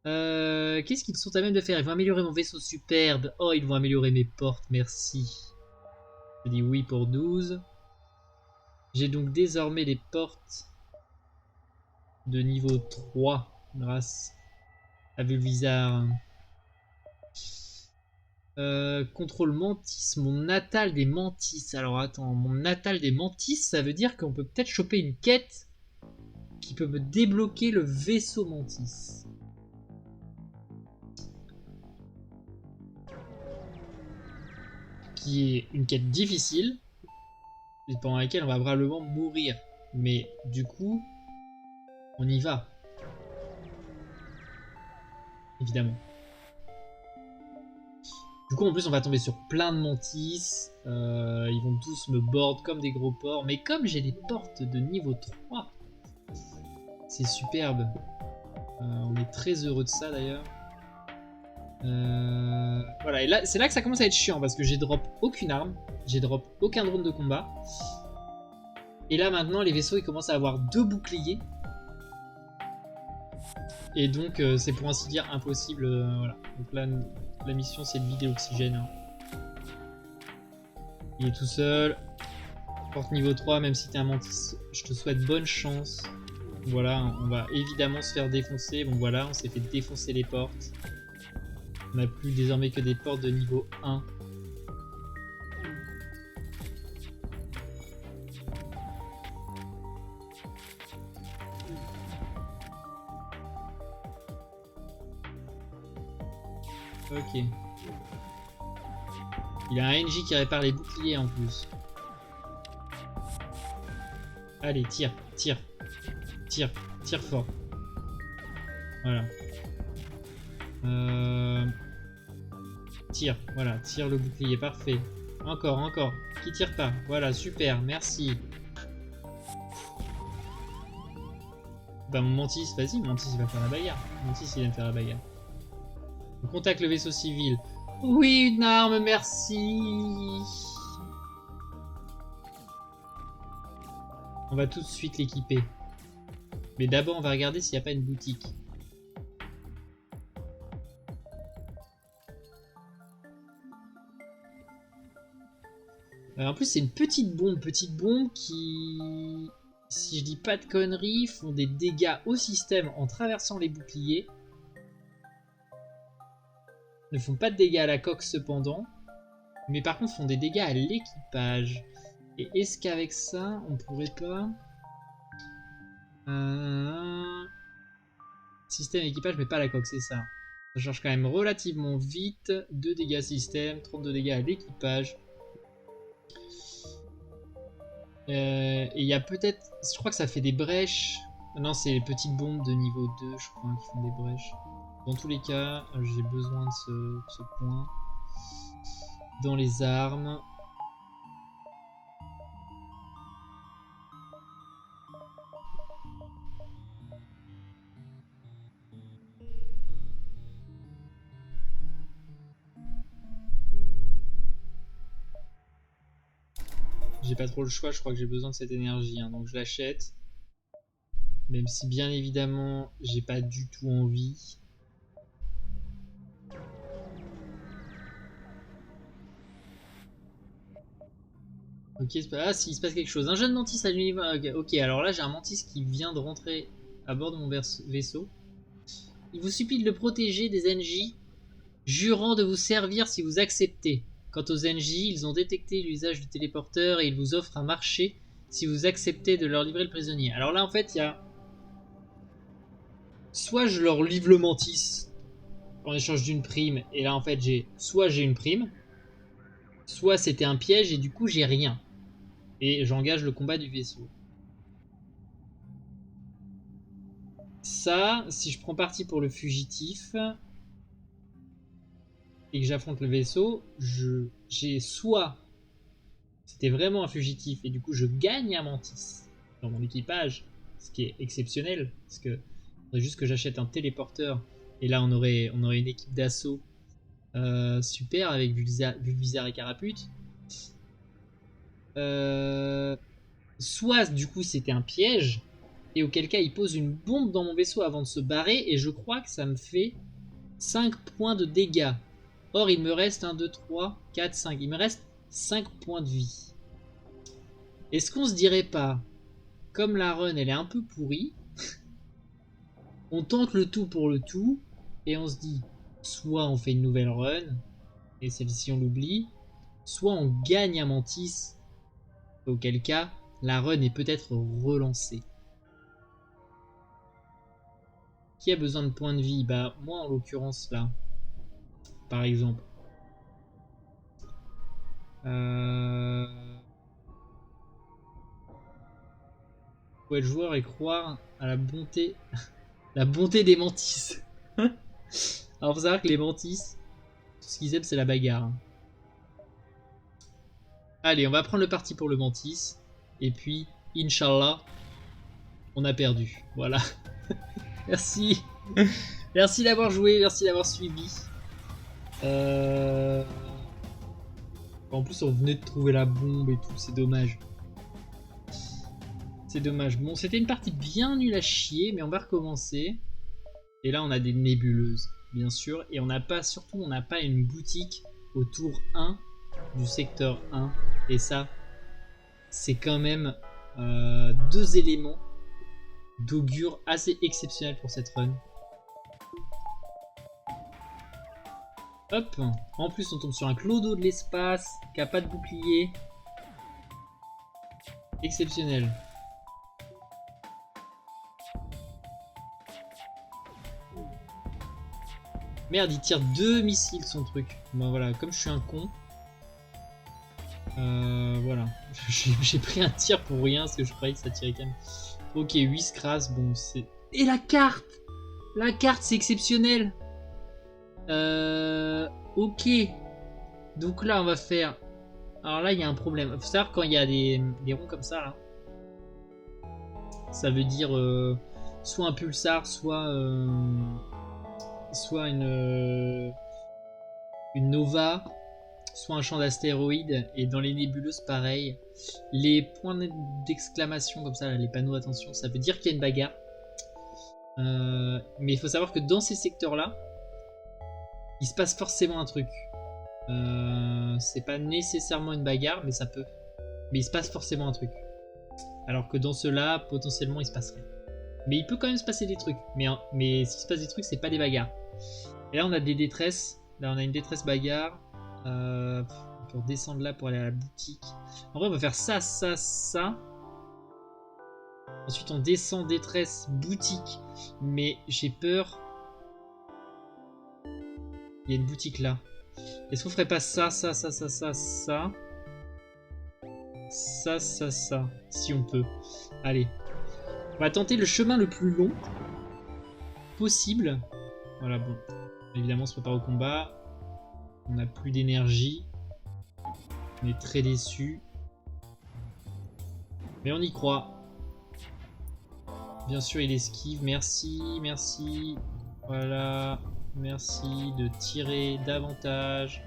Qu'est-ce qu'ils sont à même de faire? Ils vont améliorer mon vaisseau superbe. Oh, ils vont améliorer mes portes, merci. Je dis oui pour 12. J'ai donc désormais les portes de niveau 3 grâce à Vulvisar. Contrôle Mantis, mon natal des Mantis. Alors attends, mon natal des Mantis, ça veut dire qu'on peut peut-être choper une quête qui peut me débloquer le vaisseau Mantis. Qui est une quête difficile, et pendant laquelle on va probablement mourir. Mais du coup, on y va. Évidemment. Du coup, en plus, on va tomber sur plein de mantis. Ils vont tous me board comme des gros porcs. Mais comme j'ai des portes de niveau 3, c'est superbe. On est très heureux de ça d'ailleurs. Voilà, et là, c'est là que ça commence à être chiant parce que j'ai drop aucune arme, j'ai drop aucun drone de combat. Et là maintenant, les vaisseaux ils commencent à avoir 2 boucliers. Et donc c'est pour ainsi dire impossible. Voilà. Donc là, la mission c'est de vider l'oxygène. Hein. Il est tout seul. Porte niveau 3, même si t'es un mantis, je te souhaite bonne chance. Voilà, on va évidemment se faire défoncer. Bon voilà, on s'est fait défoncer les portes. On n'a plus désormais que des portes de niveau 1. Ok. Il a un NJ qui répare les boucliers en plus. Allez, tire, tire, tire, tire fort. Voilà. Tire, voilà, tire le bouclier, parfait. Encore, encore. Qui tire pas? Voilà, super, merci. Bah mon Mantis, vas-y, Mantis il va faire la bagarre. Mantis il aime faire la bagarre. On contacte le vaisseau civil. Oui, une arme, merci. On va tout de suite l'équiper. Mais d'abord, on va regarder s'il n'y a pas une boutique. En plus, c'est une petite bombe qui, si je dis pas de conneries, font des dégâts au système en traversant les boucliers. Ne font pas de dégâts à la coque cependant, mais par contre font des dégâts à l'équipage. Et est-ce qu'avec ça, on pourrait pas... Système équipage, mais pas la coque, c'est ça. Ça charge quand même relativement vite. 2 dégâts système, 32 dégâts à l'équipage. Et il y a peut-être... Je crois que ça fait des brèches. Non, c'est les petites bombes de niveau 2, je crois, qui font des brèches. Dans tous les cas, j'ai besoin de ce point. Dans les armes. J'ai pas trop le choix, je crois que j'ai besoin de cette énergie, hein, donc je l'achète. Même si bien évidemment, j'ai pas du tout envie. Ok, ah si, il se passe quelque chose. Un jeune mantis à l'univers. Ok, alors là j'ai un mantis qui vient de rentrer à bord de mon vaisseau. Il vous supplie de le protéger des NJ, jurant de vous servir si vous acceptez. Quant aux NJ, ils ont détecté l'usage du téléporteur et ils vous offrent un marché si vous acceptez de leur livrer le prisonnier. Alors là en fait il y a... Soit je leur livre le mantis en échange d'une prime, et là en fait soit j'ai une prime, soit c'était un piège et du coup j'ai rien. Et j'engage le combat du vaisseau. Ça, si je prends parti pour le fugitif et que j'affronte le vaisseau, j'ai soit c'était vraiment un fugitif et du coup je gagne un mantis dans mon équipage, ce qui est exceptionnel parce que faudrait juste que j'achète un téléporteur et là on aurait une équipe d'assaut super avec Vulvisar et Carapute. Soit du coup c'était un piège et auquel cas il pose une bombe dans mon vaisseau avant de se barrer et je crois que ça me fait 5 points de dégâts. Or il me reste 1, 2, 3, 4, 5. Il me reste 5 points de vie. Est-ce qu'on se dirait pas, comme la run elle est un peu pourrie, on tente le tout pour le tout et on se dit soit on fait une nouvelle run et celle-ci on l'oublie, soit on gagne un mantis auquel cas la run est peut-être relancée. Qui a besoin de points de vie? Bah moi en l'occurrence là, par exemple. Faut être joueur et croire à la bonté, la bonté des mantis. Alors faut savoir que les mantis, tout ce qu'ils aiment c'est la bagarre. Hein. Allez, on va prendre le parti pour le mantis. Et puis, Inch'Allah, on a perdu. Voilà. Merci. Merci d'avoir joué, merci d'avoir suivi. En plus, on venait de trouver la bombe et tout, c'est dommage. C'est dommage. Bon, c'était une partie bien nulle à chier, mais on va recommencer. Et là, on a des nébuleuses, bien sûr. Et on n'a pas, surtout, on n'a pas une boutique au tour 1 du secteur 1. Et ça, c'est quand même deux éléments d'augure assez exceptionnels pour cette run. Hop. En plus, on tombe sur un clodo de l'espace qui a pas de bouclier. Exceptionnel. Merde, il tire 2 missiles son truc. Bon voilà, comme je suis un con. Voilà. J'ai pris un tir pour rien parce que je croyais que ça tirait quand même. Ok, 8 scras, bon c'est... Et la carte! La carte c'est exceptionnel! Ok. Donc là on va faire... Alors là il y a un problème. Faut savoir quand il y a des ronds comme ça là. Ça veut dire soit un pulsar, soit une nova, soit un champ d'astéroïdes. Et dans les nébuleuses pareil. Les points d'exclamation comme ça, là, les panneaux attention, ça veut dire qu'il y a une bagarre. Mais il faut savoir que dans ces secteurs là, il se passe forcément un truc. C'est pas nécessairement une bagarre, mais ça peut. Mais il se passe forcément un truc. Alors que dans ceux-là, potentiellement, il se passe rien. Mais il peut quand même se passer des trucs. Mais s'il se passe des trucs, c'est pas des bagarres. Et là, on a des détresses. Là, on a une détresse bagarre. On peut redescendre là pour aller à la boutique. En vrai, on va faire ça, ça, ça. Ensuite, on descend détresse boutique. Mais j'ai peur. Il y a une boutique là. Est-ce qu'on ferait pas ça, ça, ça, ça, ça, ça? Ça, ça, ça. Si on peut. Allez. On va tenter le chemin le plus long possible. Voilà, bon. Évidemment, on se prépare au combat. On n'a plus d'énergie. On est très déçus. Mais on y croit. Bien sûr, il esquive. Merci, merci. Voilà. Merci de tirer davantage.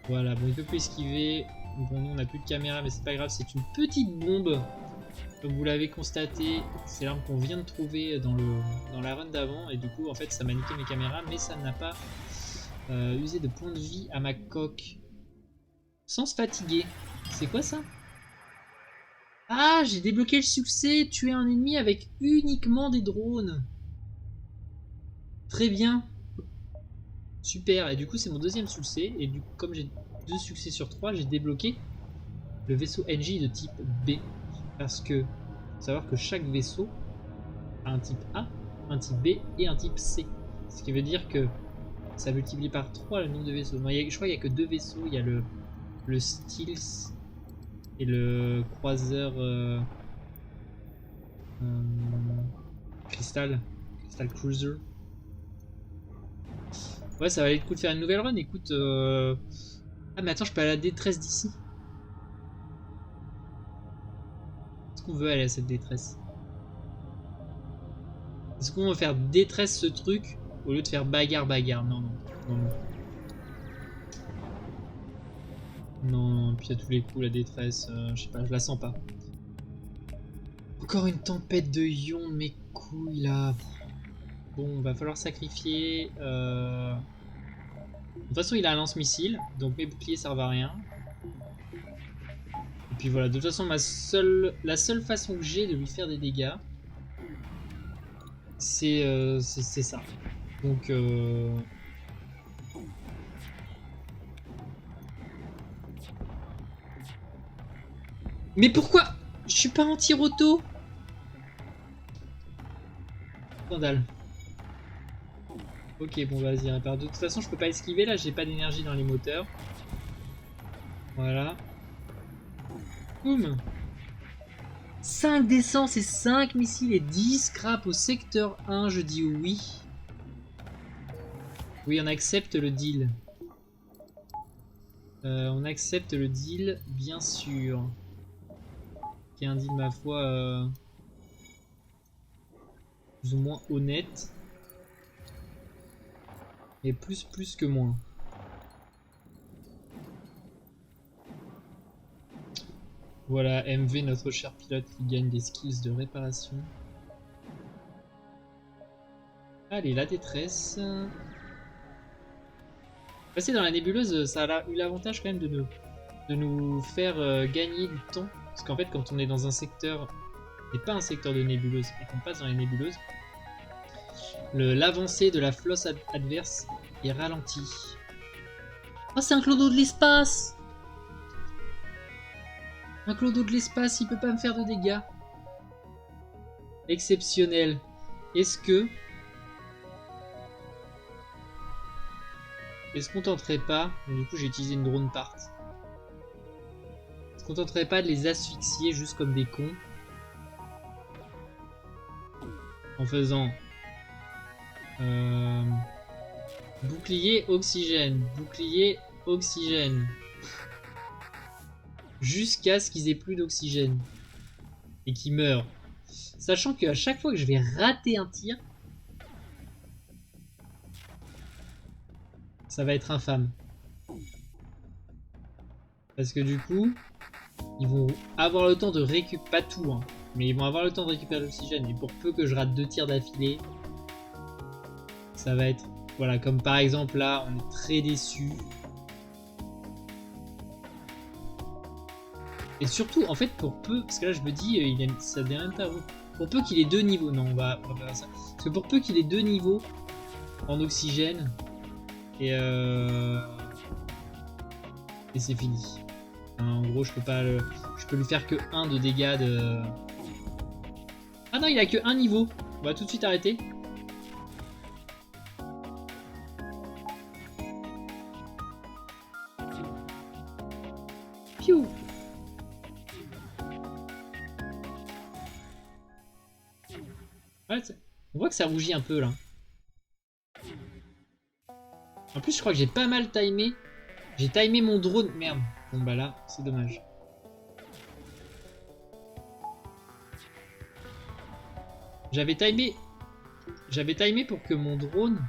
Voilà, bon, il peut plus esquiver. Bon, nous, on n'a plus de caméra, mais c'est pas grave. C'est une petite bombe. Comme vous l'avez constaté, c'est l'arme qu'on vient de trouver dans la run d'avant. Et du coup, en fait, ça m'a niqué mes caméras, mais ça n'a pas usé de points de vie à ma coque. Sans se fatiguer. C'est quoi ça? Ah, j'ai débloqué le succès. Tuer un ennemi avec uniquement des drones. Très bien. Super. Et du coup, c'est mon deuxième succès. Et du coup, comme j'ai 2 succès sur 3, j'ai débloqué le vaisseau NJ de type B. Parce que, faut savoir que chaque vaisseau a un type A, un type B et un type C. Ce qui veut dire que ça multiplie par 3 le nombre de vaisseaux. Non, je crois qu'il n'y a que 2 vaisseaux. Il y a le Stealth et le croiseur Crystal Cruiser. Ouais, ça va aller le coup de faire une nouvelle run. Écoute, ah mais attends, je peux aller à la détresse d'ici. Est-ce qu'on veut aller à cette détresse? Est-ce qu'on va faire détresse ce truc au lieu de faire bagarre bagarre? Non, non, non, non. Non, puis à tous les coups la détresse, je sais pas, je la sens pas. Encore une tempête de ions, mes couilles là. Bon, va falloir sacrifier. De toute façon, il a un lance-missile, donc mes boucliers servent à rien. Et puis voilà, de toute façon, la seule façon que j'ai de lui faire des dégâts, c'est ça. Donc, mais pourquoi je suis pas en tir auto? Scandale. Ok, bon, vas-y, répare. De toute façon, je peux pas esquiver là, j'ai pas d'énergie dans les moteurs. Voilà. Boum. 5 d'essence et 5 missiles et 10 scrap au secteur 1, je dis oui. Oui, on accepte le deal. On accepte le deal, bien sûr. Qui est un deal, ma foi, plus ou moins honnête. Et plus que moins. Voilà, MV, notre cher pilote, qui gagne des skills de réparation. Allez, la détresse. Passer dans la nébuleuse, ça a eu l'avantage quand même de nous faire gagner du temps. Parce qu'en fait, quand on est dans un secteur, et pas un secteur de nébuleuse, et qu'on passe dans les nébuleuses, l'avancée de la flotte adverse est ralentie. Oh, c'est un clodo de l'espace! Un clodo de l'espace, il peut pas me faire de dégâts. Exceptionnel. Est-ce qu'on tenterait pas, du coup j'ai utilisé une drone part, est-ce qu'on tenterait pas de les asphyxier juste comme des cons en faisant bouclier oxygène jusqu'à ce qu'ils aient plus d'oxygène et qu'ils meurent, sachant qu'à chaque fois que je vais rater un tir, ça va être infâme. Parce que du coup, ils vont avoir le temps de récupérer, pas tout, hein, mais ils vont avoir le temps de récupérer l'oxygène. Et pour peu que je rate 2 tirs d'affilée, ça va être... Voilà, comme par exemple là, on est très déçu. Et surtout, en fait, pour peu... Parce que là, je me dis, ça devient même pas... Pour peu qu'il ait 2 niveaux... Non, on va faire ça. Parce que pour peu qu'il ait 2 niveaux en oxygène, et c'est fini. En gros, je peux pas le... Je peux lui faire que 1 de dégâts de... Ah non, il a que 1 niveau. On va tout de suite arrêter. Piou. Ouais, on voit que ça rougit un peu là. En plus, je crois que j'ai pas mal timé. J'ai timé mon drone. Merde. Bon bah là, c'est dommage. J'avais timé pour que mon drone...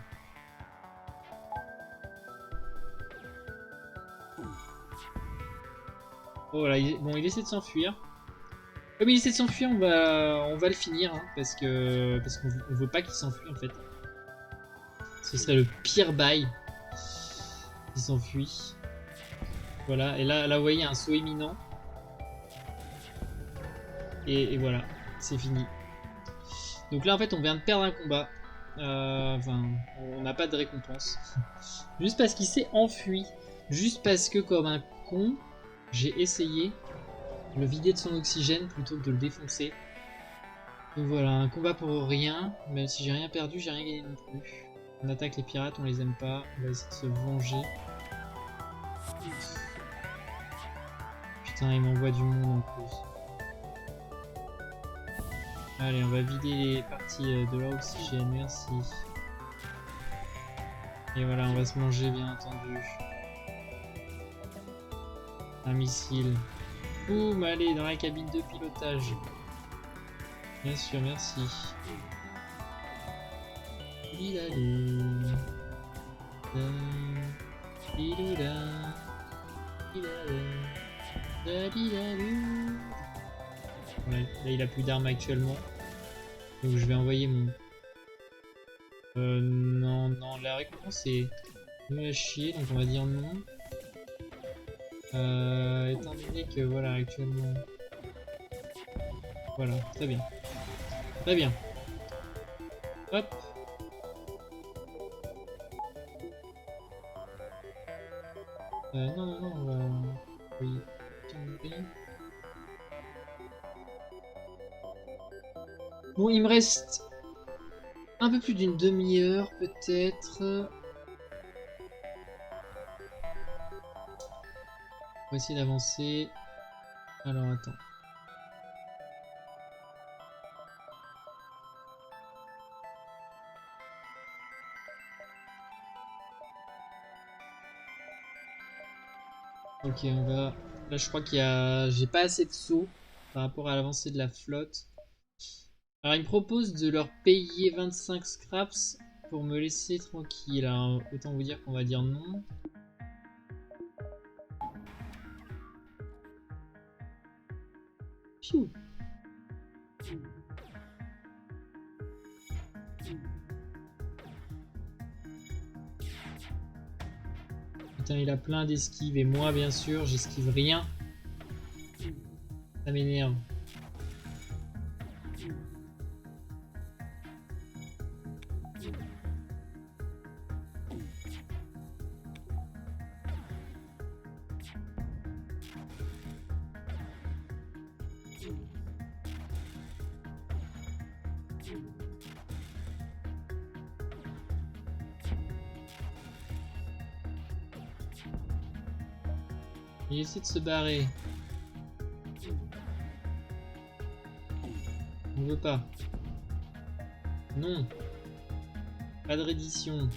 Oh voilà, bon, il essaie de s'enfuir. Comme il essaie de s'enfuir, on va le finir, hein, parce qu'on veut pas qu'il s'enfuit en fait. Ce serait le pire bail s'il s'enfuit. Voilà, et là vous voyez un saut imminent. Et voilà, c'est fini. Donc là en fait on vient de perdre un combat. Enfin, on n'a pas de récompense. Juste parce qu'il s'est enfui. Juste parce que comme un con, j'ai essayé de le vider de son oxygène plutôt que de le défoncer. Donc voilà, un combat pour rien. Même si j'ai rien perdu, j'ai rien gagné non plus. On attaque les pirates, on les aime pas. On va essayer de se venger. Putain, il m'envoie du monde en plus. Allez, on va vider les parties de leur oxygène, merci. Et voilà, on va se manger bien entendu. Un missile. Boum, allez, dans la cabine de pilotage. Bien sûr, merci. Ouais, là il a plus d'armes actuellement. Donc je vais envoyer mon... non, la récompense est nul à chier, donc on va dire non. Étant donné que voilà, actuellement... Voilà, très bien. Très bien. Hop. Non, on va... Oui. Bon, il me reste un peu plus d'une demi-heure, peut-être. On va essayer d'avancer. Alors, attends. Ok, on va... Là, je crois qu'il y a... J'ai pas assez de sauts par rapport à l'avancée de la flotte. Alors, il me propose de leur payer 25 scraps pour me laisser tranquille. Alors, autant vous dire qu'on va dire non. Piou. Putain, il a plein d'esquives et moi, bien sûr, j'esquive rien. Ça m'énerve. Il essaie de se barrer. On veut pas. Non. Pas de reddition.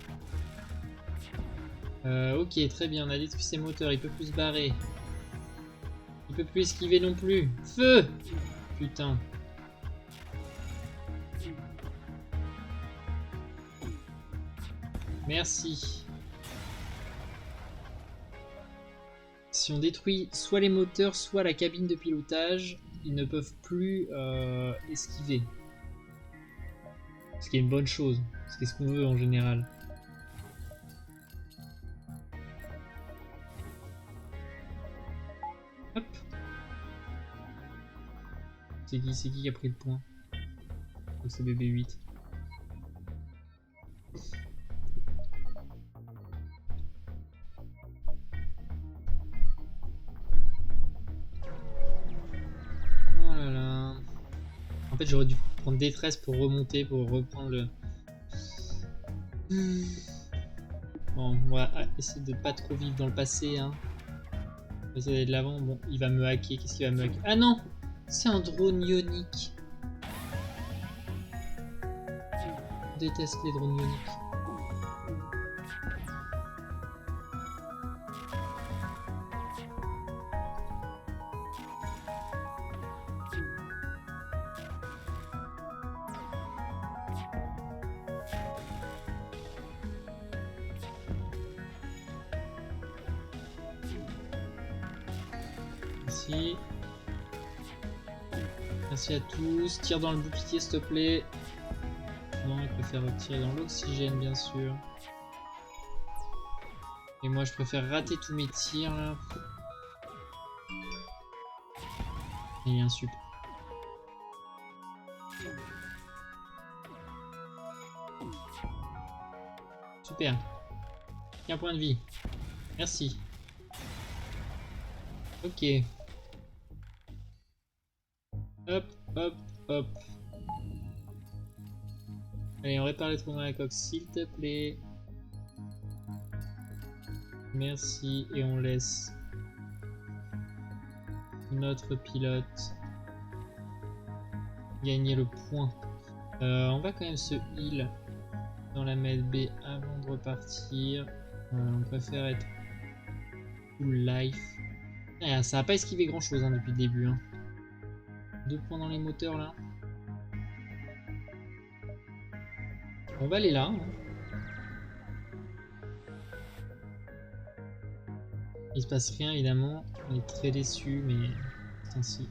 Ok, très bien, on a détruit ses moteurs, il peut plus se barrer. Il peut plus esquiver non plus. Feu! Putain. Merci. Si on détruit soit les moteurs, soit la cabine de pilotage, ils ne peuvent plus esquiver. Ce qui est une bonne chose. C'est ce qu'on veut en général. Hop. C'est qui a pris le point? Donc c'est BB8. Oh là là. En fait j'aurais dû prendre détresse pour remonter, pour reprendre le... Bon, on va essayer de pas trop vivre dans le passé, hein. On va essayer d'aller de l'avant. Bon, il va me hacker. Qu'est-ce qu'il va me hacker? Ah non! C'est un drone ionique. Je déteste les drones ioniques. Merci. Merci à tous. Tire dans le bouclier, s'il te plaît. Non, il préfère tirer dans l'oxygène, bien sûr. Et moi, je préfère rater tous mes tirs, là. Il y a un super. Super. Un point de vie. Merci. Ok. Hop, hop, hop. Allez, on répare les trous dans la coque, s'il te plaît. Merci. Et on laisse notre pilote gagner le point. On va quand même se heal dans la med B avant de repartir. On préfère être full life. Ah, ça n'a pas esquivé grand chose hein, depuis le début. Hein. 2 points dans les moteurs là. On va aller là. Hein. Il se passe rien évidemment. On est très déçus mais c'est ainsi.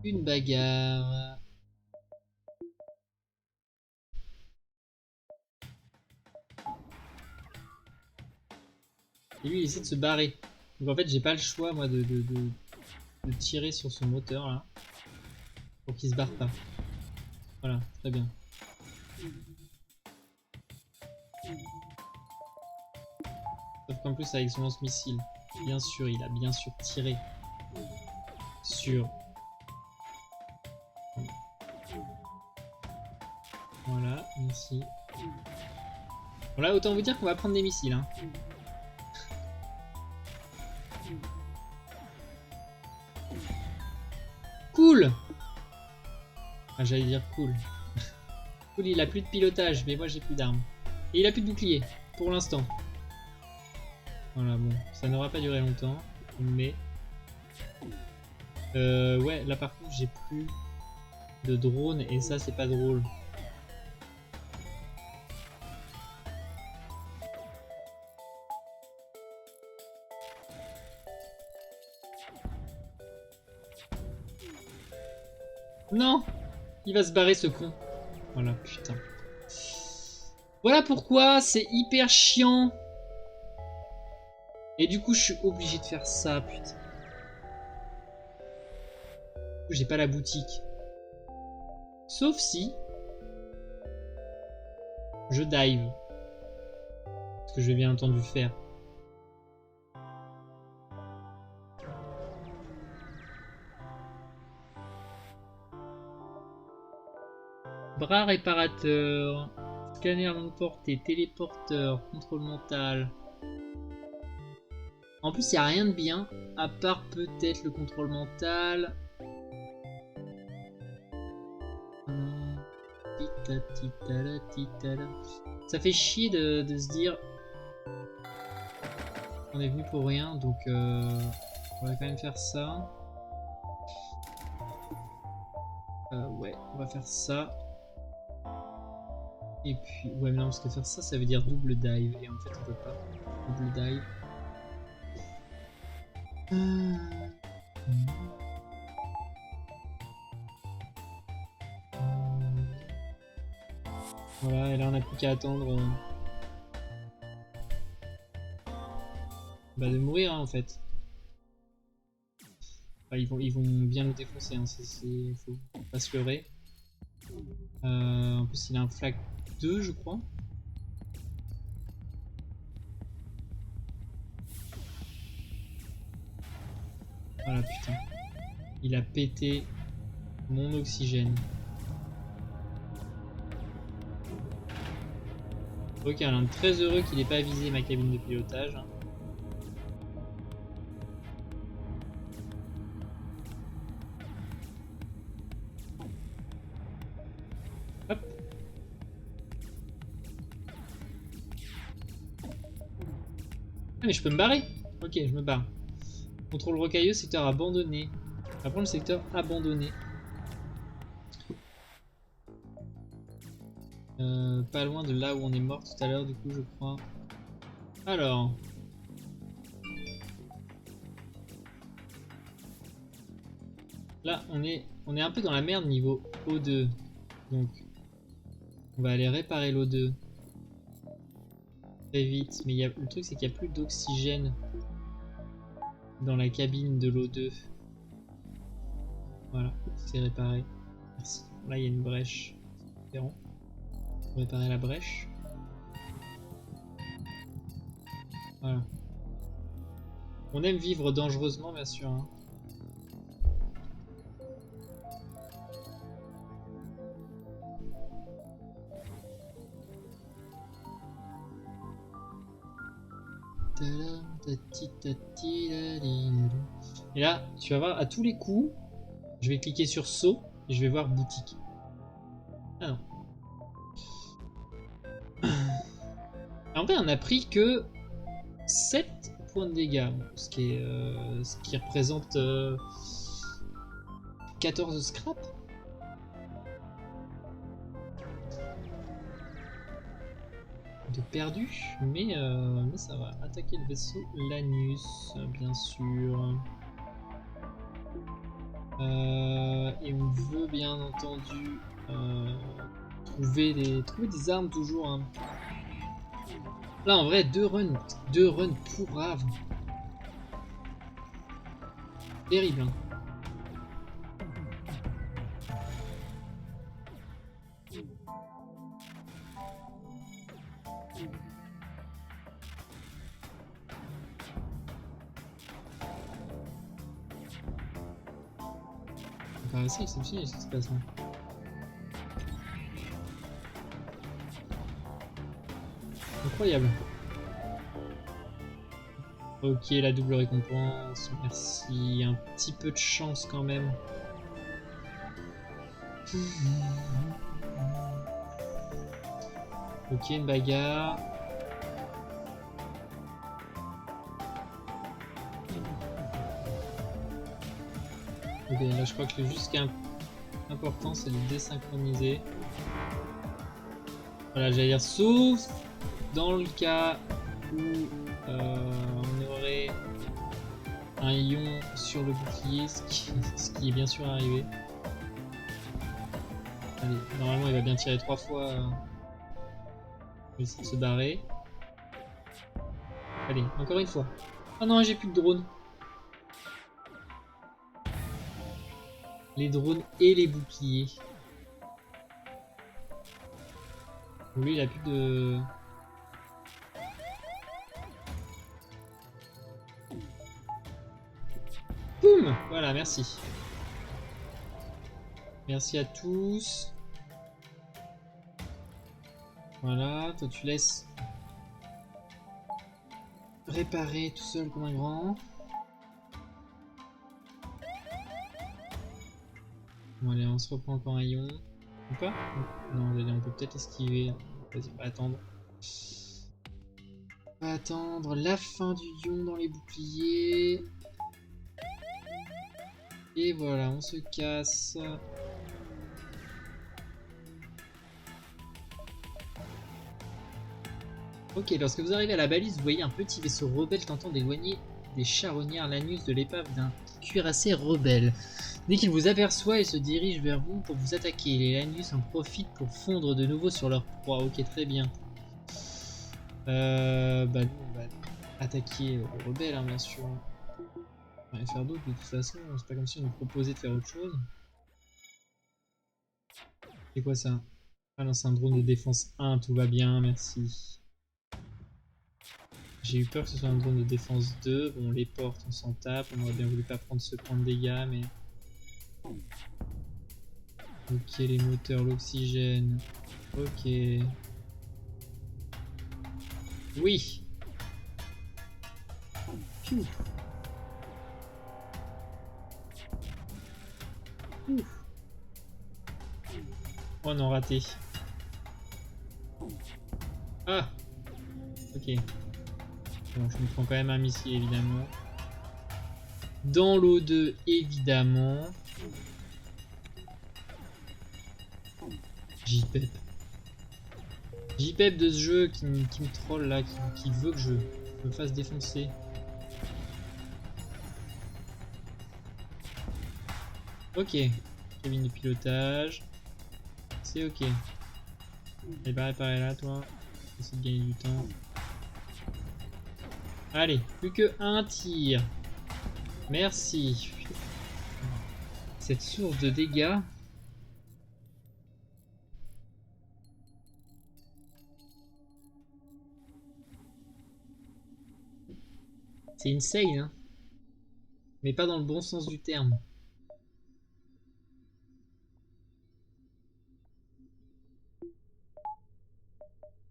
Une bagarre. Et lui il essaie de se barrer. Donc en fait j'ai pas le choix moi de tirer sur son moteur là. Pour qu'il se barre pas. Voilà, très bien. Sauf qu'en plus avec son lance-missile, bien sûr, il a bien sûr tiré sur... Voilà, merci. Bon là, autant vous dire qu'on va prendre des missiles. Hein. Cool. Ah, j'allais dire cool. Cool, il a plus de pilotage, mais moi j'ai plus d'armes. Et il a plus de bouclier, pour l'instant. Voilà, bon, ça n'aura pas duré longtemps, mais... ouais, là par contre j'ai plus de drone, et ça c'est pas drôle. Non! Il va se barrer ce con. Voilà, putain. Voilà pourquoi c'est hyper chiant. Et du coup, je suis obligé de faire ça, putain. J'ai pas la boutique. Sauf si je dive. Ce que je vais bien entendu faire. Bras réparateur. Scanner longue portée. Téléporteur. Contrôle mental. En plus, il n'y a rien de bien. À part peut-être le contrôle mental. Ça fait chier de se dire on est venu pour rien, donc on va quand même faire ça. Ouais, on va faire ça. Et puis, ouais, mais non, parce que faire ça, ça veut dire double dive. Et en fait, on peut pas. Double dive. Voilà, et là, on n'a plus qu'à attendre bah, de mourir, hein, en fait. Enfin, ils vont bien nous défoncer, hein, faut pas se leurrer. En plus, il a un flag 2, je crois. Voilà, putain. Il a pété mon oxygène. Ok, alors très heureux qu'il n'ait pas visé ma cabine de pilotage. Hop. Ah mais je peux me barrer. Ok, je me barre. Contrôle rocailleux, secteur abandonné. Apprendre le secteur abandonné. Pas loin de là où on est mort tout à l'heure, du coup, je crois. Alors. Là, on est un peu dans la merde niveau O2. Donc, on va aller réparer l'O2. Très vite. Mais le truc, c'est qu'il n'y a plus d'oxygène dans la cabine de l'O2. Voilà, c'est réparé. Merci. Là, il y a une brèche. Espérons. Réparer la brèche. Voilà. On aime vivre dangereusement, bien sûr. Hein. Et là, tu vas voir, à tous les coups, je vais cliquer sur saut et je vais voir boutique. Ah non. En vrai, on a pris que 7 points de dégâts, ce qui représente 14 scrap. De perdu, mais ça va. Attaquer le vaisseau Lanus, bien sûr. Et on veut bien entendu trouver des armes toujours. Hein. Là en vrai, deux runs pourraves. Terrible. Hein. C'est assez exceptionnel ce qui se passe là. Incroyable. Ok, la double récompense, merci. Un petit peu de chance quand même. Ok, une bagarre. Ok, là je crois que le juste important c'est de désynchroniser. Voilà, j'allais dire sauf dans le cas où on aurait un ion sur le bouclier, ce qui est bien sûr arrivé. Allez, normalement il va bien tirer 3 fois. va essayer de se barrer. Allez, encore une fois. Oh non, j'ai plus de drones. Les drones et les boucliers. Lui, il a plus de... Boum! Voilà, merci. Merci à tous. Voilà, toi tu laisses réparer tout seul comme un grand. Bon allez, on se reprend encore un ion. Ou pas? Non, allez, on peut peut-être esquiver. Vas-y, on va attendre. On va attendre la fin du ion dans les boucliers. Et voilà, on se casse. Ok, lorsque vous arrivez à la balise, vous voyez un petit vaisseau rebelle tentant d'éloigner des charognards l'anus de l'épave d'un cuirassé rebelle. Dès qu'il vous aperçoit, il se dirige vers vous pour vous attaquer. Les Lanus en profitent pour fondre de nouveau sur leur proie. Ok, très bien. Bah nous, on va attaquer les rebelles, hein, bien sûr. On va rien faire d'autre de toute façon. C'est pas comme si on nous proposait de faire autre chose. C'est quoi ça? Ah non, c'est un drone de défense 1, tout va bien, merci. J'ai eu peur que ce soit un drone de défense 2. Bon, les portes, on s'en tape. On aurait bien voulu pas prendre ce point de dégâts, mais... Ok, les moteurs, l'oxygène. Ok. Oui. Piou. Ouf. Oh non, raté. Ah. Ok. Bon, je me prends quand même un missile, évidemment. Dans l'O2, évidemment. JPEP. JPEP de ce jeu qui me troll là, qui veut que je me fasse défoncer. Ok. Cabine de pilotage. C'est ok. Et bah réparer là, toi. Essayer de gagner du temps. Allez, plus que un tir. Merci. Cette source de dégâts. C'est insane, hein. Mais pas dans le bon sens du terme.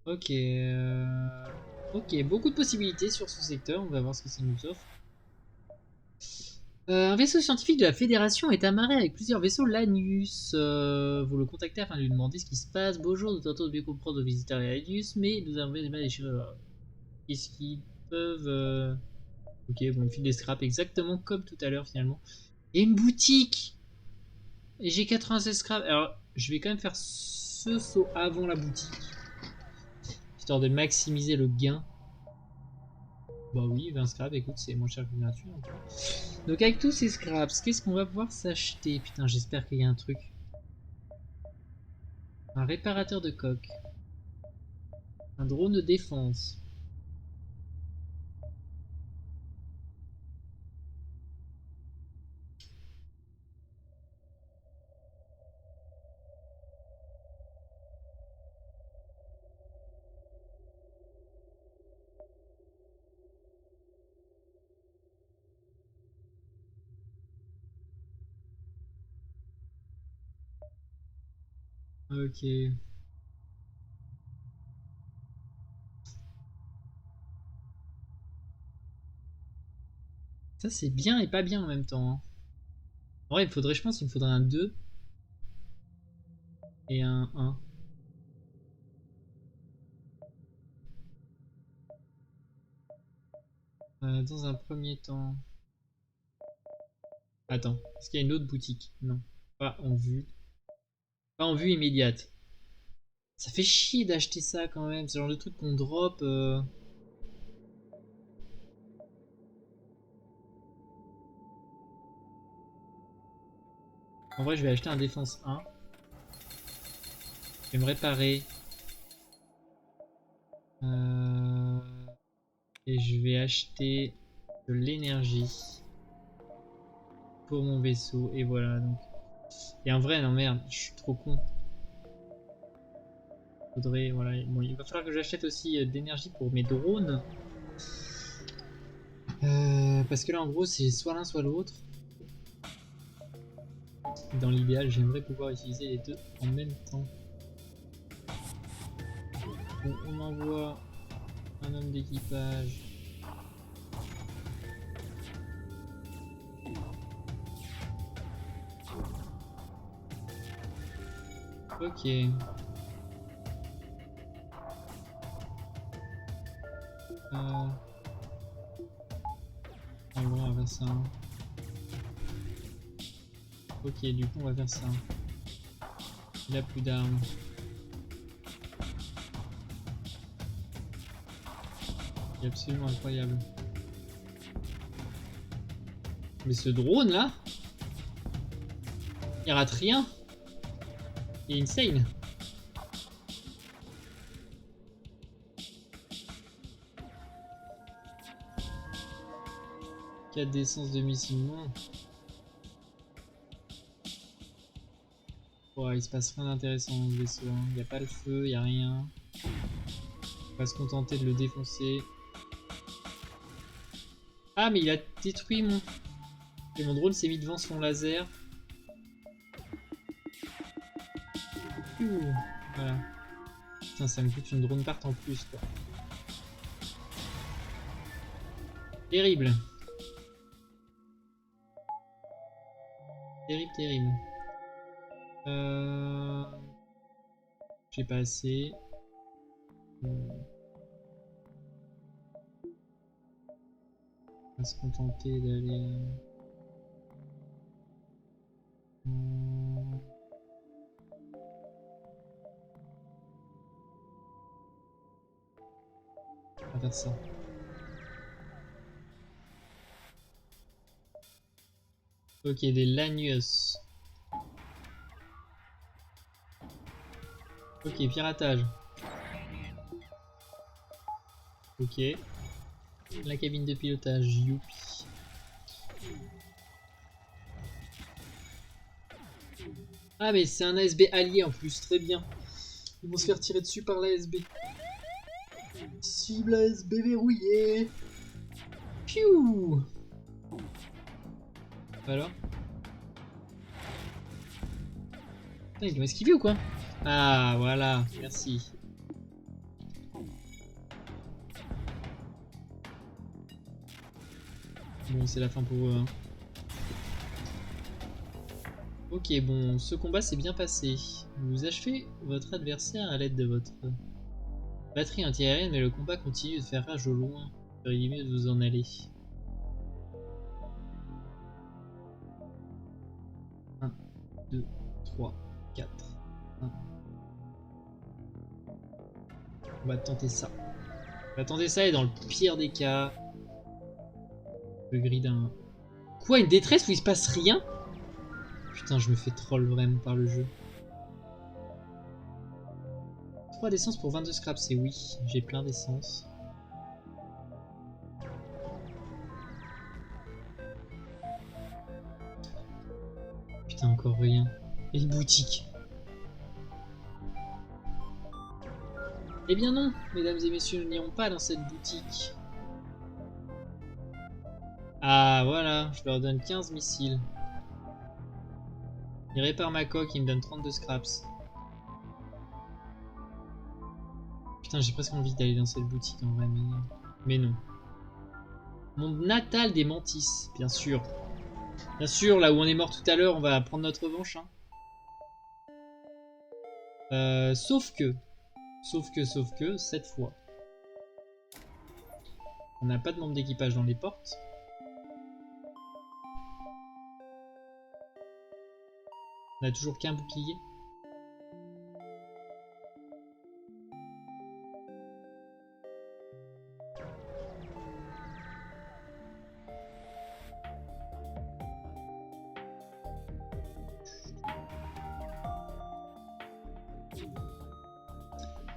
Ok. Ok, beaucoup de possibilités sur ce secteur. On va voir ce que ça nous offre. Un vaisseau scientifique de la Fédération est amarré avec plusieurs vaisseaux Lanus. Vous le contactez afin de lui demander ce qui se passe. Bonjour, nous tentons de bien comprendre aux visiteurs Lanus, mais nous avons des mal à déchirer. Qu'est-ce qu'ils peuvent... Ok, bon, il file des scraps exactement comme tout à l'heure finalement. Et une boutique. Et j'ai 96 scraps. Alors, je vais quand même faire ce saut avant la boutique. Histoire de maximiser le gain. Bah oui, 20 scraps, écoute, c'est moins cher que gratuit. Donc avec tous ces scraps, qu'est-ce qu'on va pouvoir s'acheter? Putain, j'espère qu'il y a un truc. Un réparateur de coque. Un drone de défense. Ok. Ça c'est bien et pas bien en même temps, hein. En vrai, il faudrait, je pense qu'il me faudrait un 2 et un 1. Dans un premier temps... Attends, est-ce qu'il y a une autre boutique? Non, pas en vue. Pas en vue immédiate. Ça fait chier d'acheter ça quand même, ce genre de truc qu'on drop. En vrai, je vais acheter un défense 1. Je vais me réparer. Et je vais acheter de l'énergie pour mon vaisseau. Et voilà donc. Et en vrai, non merde, je suis trop con. Faudrait, voilà, bon, il va falloir que j'achète aussi d'énergie pour mes drones. Parce que là en gros c'est soit l'un soit l'autre. Dans l'idéal j'aimerais pouvoir utiliser les deux en même temps. Bon, on envoie un homme d'équipage. Ok. En gros on va faire ça. Ok, du coup on va faire ça. Il a plus d'armes. C'est absolument incroyable. Mais ce drone là, il rate rien. Il est insane. Cas d'essence de missile, non. Ouais, il se passe rien d'intéressant dans ce vaisseau. Hein. Il n'y a pas le feu, il n'y a rien. On va se contenter de le défoncer. Ah, mais il a détruit mon... Et mon drone s'est mis devant son laser. Ouh, voilà. Putain, ça me coûte une drone part en plus, quoi. Terrible. Terrible, terrible. J'ai pas assez. On va se contenter d'aller... On va faire ça. Ok, des Lanius. Ok, piratage. Ok. La cabine de pilotage, youpi. Ah mais c'est un ASB allié en plus, très bien. Ils vont se faire tirer dessus par l'ASB. Cible ASB verrouillée. Piou. Alors putain, ils l'ont esquivé ou quoi? Ah voilà, merci. Bon, c'est la fin pour eux. Hein. Ok, bon, ce combat s'est bien passé. Vous achevez votre adversaire à l'aide de votre batterie antiaérienne, mais le combat continue de faire rage au loin. Il serait mieux de vous en aller. 1, 2, 3, 4. 1. On va tenter ça. On va tenter ça et dans le pire des cas... Le grid d'un... Quoi, une détresse où il se passe rien? Putain, je me fais troll vraiment par le jeu. 3 d'essence pour 22 scraps, c'est oui. J'ai plein d'essence. Putain, encore rien. Et une boutique. Eh bien non, mesdames et messieurs, nous n'irons pas dans cette boutique. Ah voilà, je leur donne 15 missiles. Ils réparent ma coque, ils me donnent 32 scraps. Putain, j'ai presque envie d'aller dans cette boutique en vrai, mais non. Monde natal des Mantis, bien sûr. Bien sûr, là où on est mort tout à l'heure, on va prendre notre revanche. Hein. Sauf que, cette fois, on n'a pas de membre d'équipage dans les portes. On a toujours qu'un bouclier.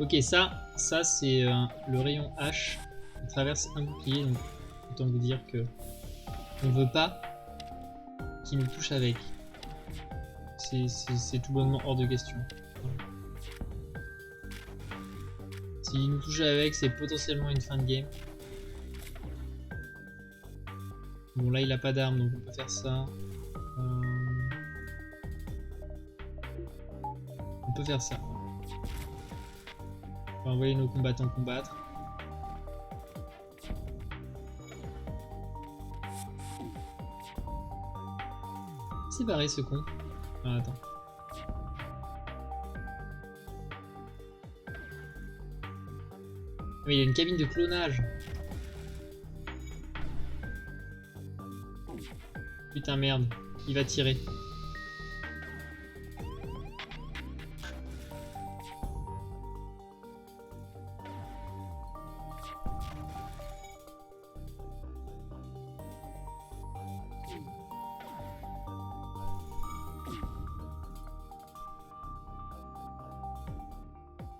Ok, ça, ça c'est le rayon H qui traverse un bouclier, donc autant vous dire que on veut pas qu'il nous touche avec. C'est tout bonnement hors de question. S'il nous touche avec, c'est potentiellement une fin de game. Bon là il a pas d'arme, donc on peut faire ça. On peut faire ça. On va envoyer nos combattants combattre. C'est barré ce con. Ah, attends. Mais il y a une cabine de clonage. Putain merde, il va tirer.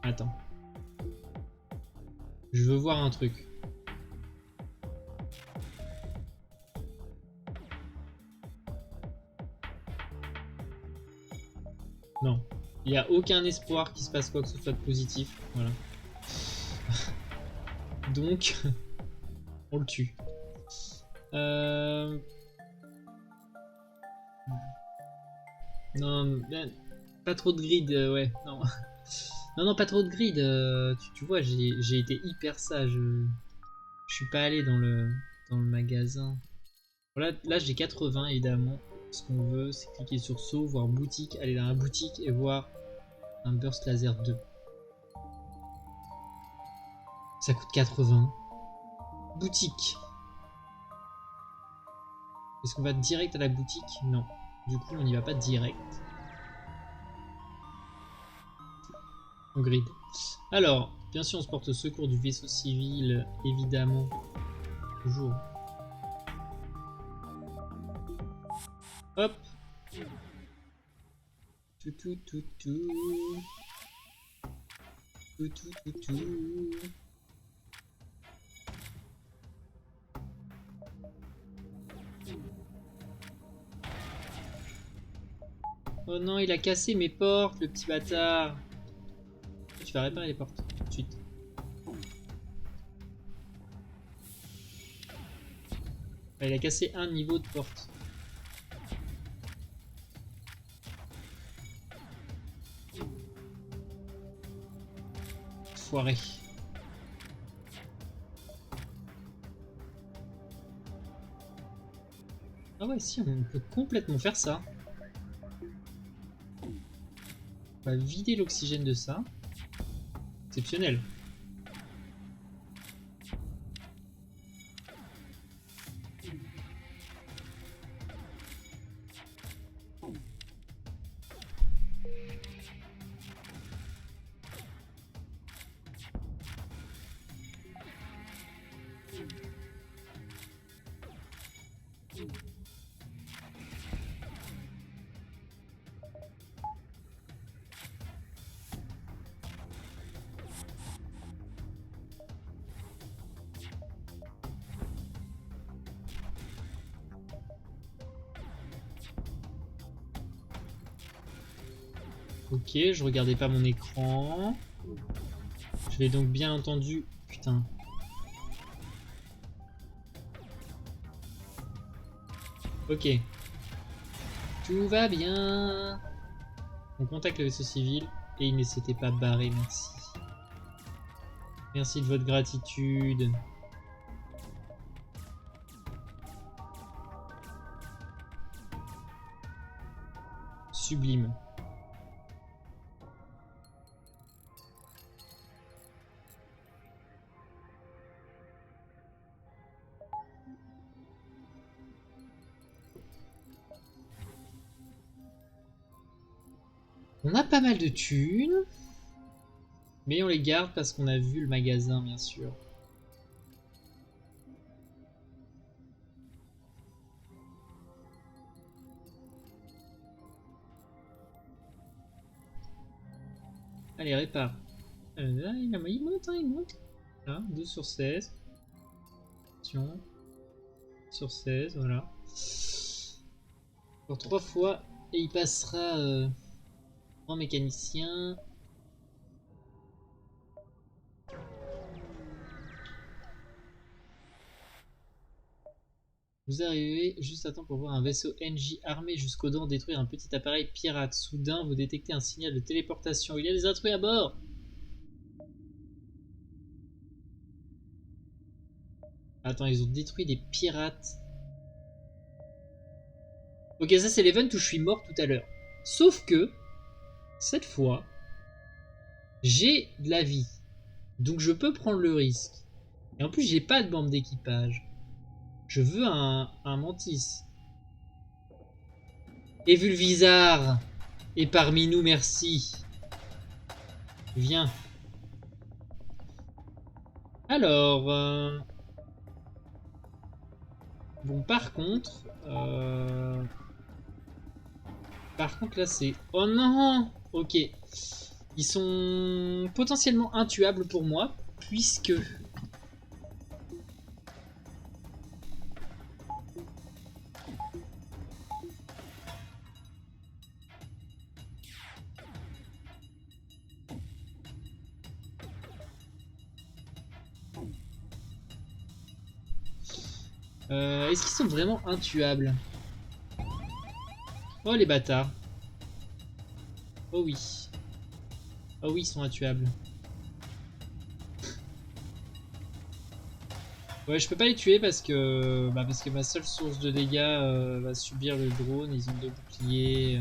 Attends. Je veux voir un truc. Non. Il n'y a aucun espoir qu'il se passe quoi que ce soit de positif. Voilà. Donc, on le tue. Non, pas trop de grid, ouais. Non. Non, pas trop de grid. Tu vois, j'ai été hyper sage. Je suis pas allé dans le magasin. Voilà, là j'ai 80 évidemment. Ce qu'on veut, c'est cliquer sur saut, voir boutique, aller dans la boutique et voir un burst laser 2. Ça coûte 80. Boutique. Est-ce qu'on va direct à la boutique? Non. Du coup, on n'y va pas direct. On grid. Alors, bien sûr, on se porte au secours du vaisseau civil, évidemment. Toujours. Hop. Tout. Tout. Oh non, il a cassé mes portes, le petit bâtard. Tu vas réparer les portes tout de suite. Il a cassé un niveau de porte. Foiré. Ah ouais, si, on peut complètement faire ça. On va vider l'oxygène de ça. Exceptionnel. Ok, je regardais pas mon écran. Je vais donc bien entendu... Putain. Ok. Tout va bien. On contacte le vaisseau civil et il ne s'était pas barré, merci. Merci de votre gratitude. Sublime. On a pas mal de thunes, mais on les garde parce qu'on a vu le magasin, bien sûr. Allez, répare. Là, il monte, hein, il monte. Là, 2 sur 16. Attention. Sur 16, voilà. Pour 3 fois. Et il passera en mécanicien. Vous arrivez juste à temps pour voir un vaisseau NJ armé jusqu'aux dents détruire un petit appareil pirate. Soudain, vous détectez un signal de téléportation. Il y a des intrus à bord. Attends, ils ont détruit des pirates. Ok, ça c'est l'event où je suis mort tout à l'heure. Sauf que, cette fois, j'ai de la vie. Donc je peux prendre le risque. Et en plus, j'ai pas de bombe d'équipage. Je veux un mantis. Et Vulvisar est parmi nous, merci. Viens. Alors, bon, par contre là c'est... Oh non. Ok. Ils sont potentiellement intuables pour moi, puisque... Est-ce qu'ils sont vraiment intuables? Oh les bâtards. Oh oui. Oh oui, ils sont intuables. Ouais, je peux pas les tuer parce que ma seule source de dégâts va subir le drone. Ils ont 2 boucliers.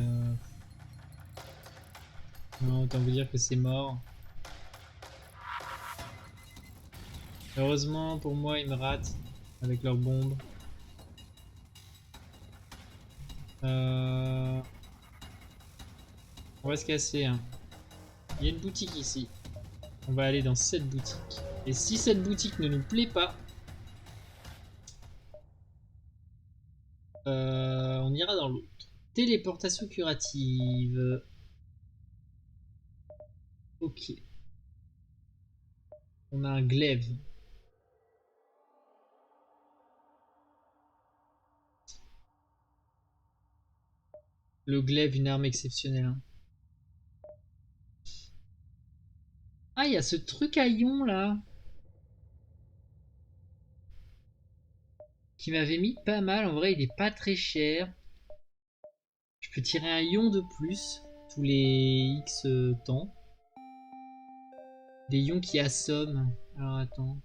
Non, autant vous dire que c'est mort. Heureusement pour moi, ils me ratent avec leurs bombes. On va se casser. Hein. Il y a une boutique ici. On va aller dans cette boutique. Et si cette boutique ne nous plaît pas, on ira dans l'autre. Téléportation curative. Ok. On a un glaive. Le glaive, une arme exceptionnelle. Hein. Ah, il y a ce truc à ion là. Qui m'avait mis pas mal. En vrai, il est pas très cher. Je peux tirer un ion de plus tous les X temps. Des ions qui assomment. Alors attends.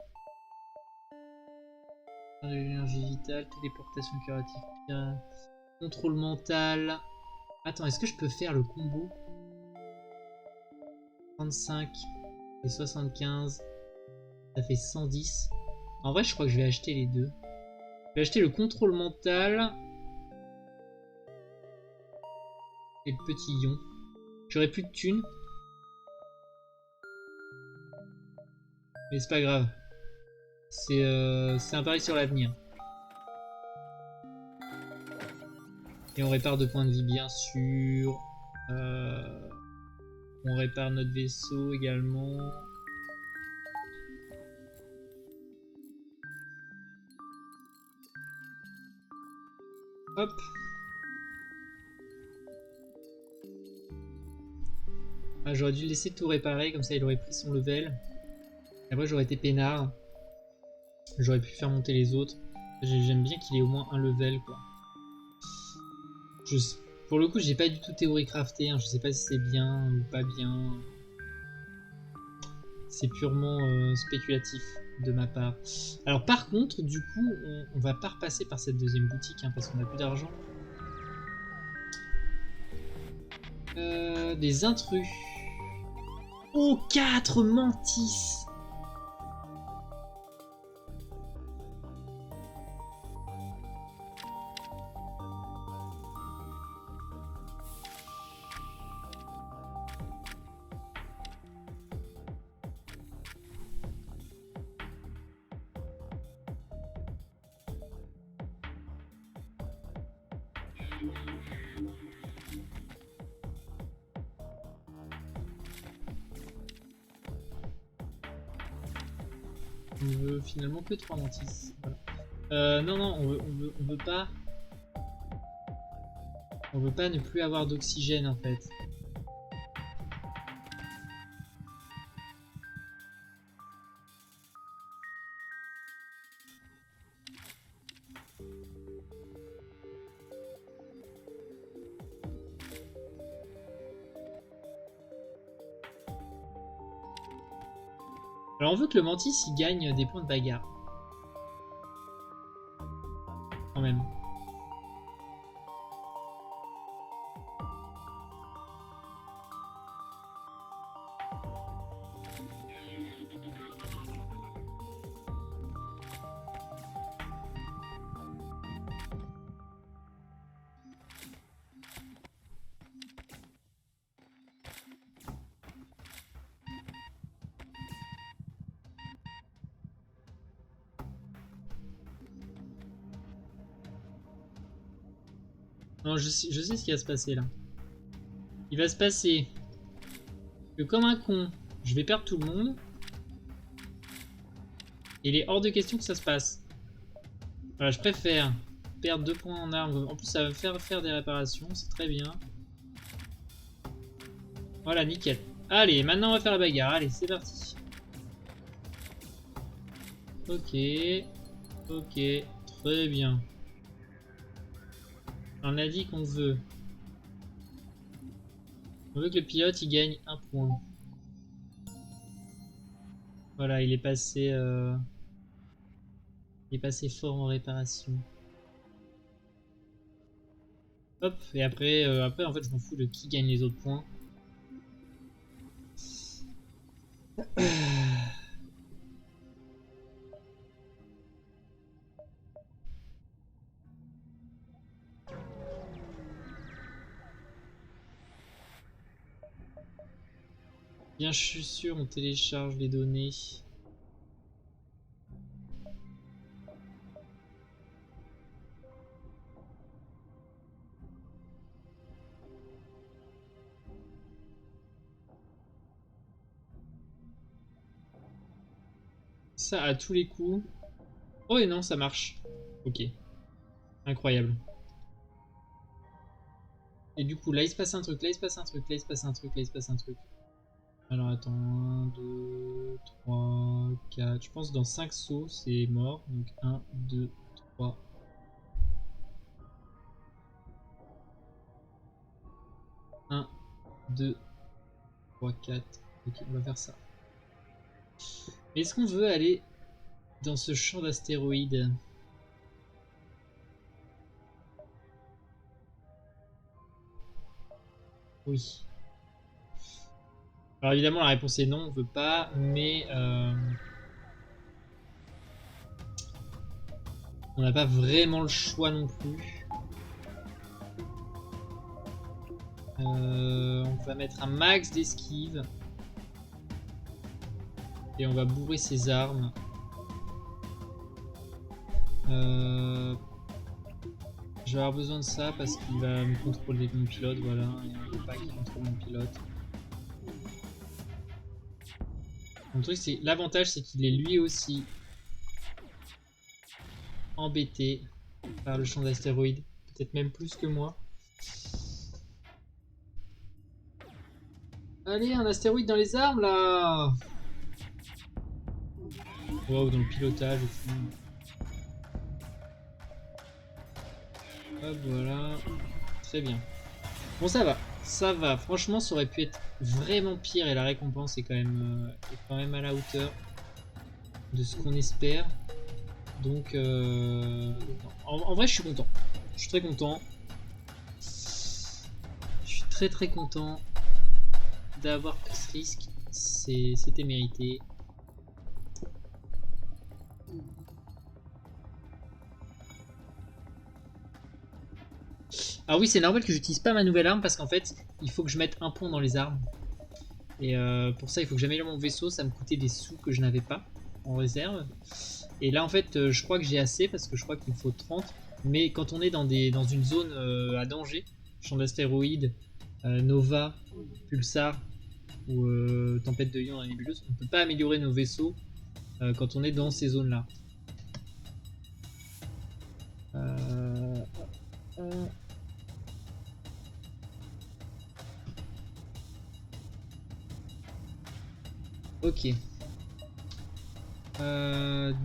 L'énergie vitale, téléportation curative, contrôle mental. Attends, est-ce que je peux faire le combo 35 et 75, ça fait 110. En vrai, je crois que je vais acheter les deux. Je vais acheter le contrôle mental et le petit ion. J'aurai plus de thunes. Mais c'est pas grave. C'est un pari sur l'avenir. Et on répare 2 points de vie, bien sûr. On répare notre vaisseau également. Hop. Ah, j'aurais dû laisser tout réparer, comme ça il aurait pris son level. Et après j'aurais été peinard. J'aurais pu faire monter les autres. J'aime bien qu'il ait au moins un level, quoi. Pour le coup, j'ai pas du tout théorie crafté. Hein. Je sais pas si c'est bien ou pas bien. C'est purement spéculatif de ma part. Alors par contre, du coup, on va pas repasser par cette deuxième boutique hein, parce qu'on a plus d'argent. Des intrus. Oh, 4 mantis. On veut finalement que 3 mantis. Voilà. Non, non, on veut pas. On veut pas ne plus avoir d'oxygène en fait. Alors on veut que le mantis il gagne des points de bagarre. Quand même. Non, je sais ce qui va se passer là. Il va se passer que comme un con, je vais perdre tout le monde. Et il est hors de question que ça se passe. Voilà, je préfère perdre 2 points en armes. En plus, ça va me faire des réparations, c'est très bien. Voilà, nickel. Allez, maintenant on va faire la bagarre. Allez, c'est parti. Ok. Ok, très bien. On a dit qu'on veut. On veut que le pilote il gagne 1 point. Voilà, il est passé fort en réparation. Hop, et après en fait je m'en fous de qui gagne les autres points. Bien, je suis sûr, on télécharge les données. Ça à tous les coups. Oh et non, ça marche. Ok. Incroyable. Et du coup, là il se passe un truc, là il se passe un truc, là il se passe un truc, là il se passe un truc. Alors attends, 1, 2, 3, 4. Je pense que dans 5 sauts, c'est mort. Donc 1, 2, 3. Un, 2, 3, 4. Ok, on va faire ça. Est-ce qu'on veut aller dans ce champ d'astéroïdes? Oui. Alors évidemment la réponse est non, on veut pas, mais on n'a pas vraiment le choix non plus. On va mettre un max d'esquive. Et on va bourrer ses armes. Je vais avoir besoin de ça parce qu'il va me contrôler mon pilote, voilà. Et on veut pas qu'il contrôle mon pilote. Mon truc c'est. L'avantage c'est qu'il est lui aussi embêté par le champ d'astéroïdes. Peut-être même plus que moi. Allez, un astéroïde dans les armes là! Wow, dans le pilotage et tout. Hop, voilà. Très bien. Bon, ça va. Ça va. Franchement, ça aurait pu être vraiment pire et la récompense est quand même à la hauteur de ce qu'on espère. Donc, en vrai, je suis content. Je suis très content. Je suis très très content d'avoir pris ce risque. C'était mérité. Ah oui, c'est normal que j'utilise pas ma nouvelle arme parce qu'en fait, il faut que je mette un pont dans les armes. Et pour ça, il faut que j'améliore mon vaisseau. Ça me coûtait des sous que je n'avais pas en réserve. Et là, en fait, je crois que j'ai assez parce que je crois qu'il me faut 30. Mais quand on est dans une zone à danger, champ d'astéroïdes, Nova, Pulsar ou tempête de ion dans la nébuleuse, on ne peut pas améliorer nos vaisseaux quand on est dans ces zones-là. Ok.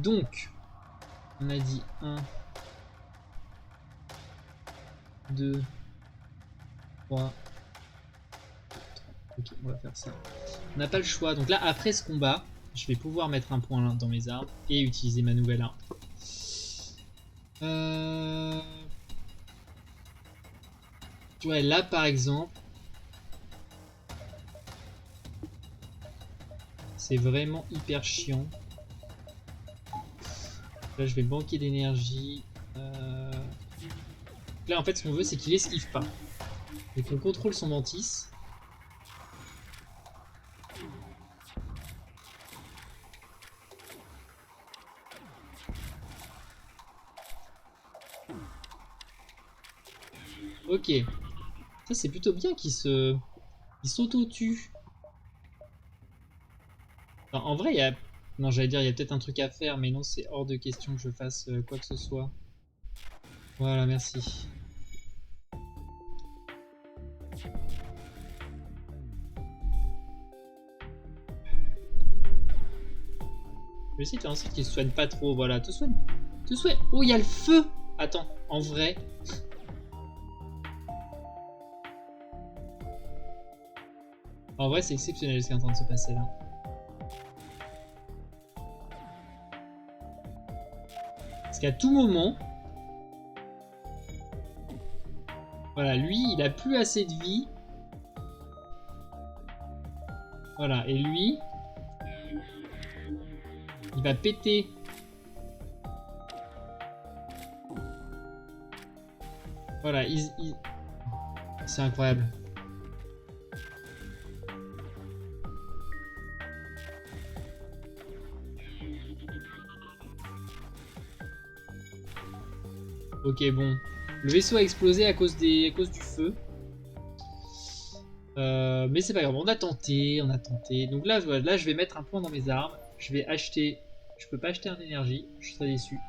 Donc, on a dit 1, 2, 3. Ok, on va faire ça. On n'a pas le choix. Donc là, après ce combat, je vais pouvoir mettre un point dans mes armes et utiliser ma nouvelle arme. Ouais, là par exemple, c'est vraiment hyper chiant. Là, je vais banquer d'énergie. Là, en fait, ce qu'on veut, c'est qu'il esquive pas. Et qu'on contrôle son mantis. Ok. Ça, c'est plutôt bien qu'il s'auto-tue. En vrai, il y a... Non, j'allais dire, il y a peut-être un truc à faire, mais non, c'est hors de question que je fasse quoi que ce soit. Voilà, merci. Je vais essayer de faire en sorte qu'il se soigne pas trop. Voilà, te soigne. Te soigne. Oh, il y a le feu! Attends, en vrai. En vrai, c'est exceptionnel ce qui est en train de se passer là. Parce qu'à tout moment... Voilà, lui, il a plus assez de vie. Voilà, et lui... Il va péter. Voilà, c'est incroyable. Ok, bon. Le vaisseau a explosé à cause du feu. Mais c'est pas grave, on a tenté, on a tenté. Donc là, voilà, là, je vais mettre un point dans mes armes. Je vais acheter... Je peux pas acheter un énergie, je serais déçu.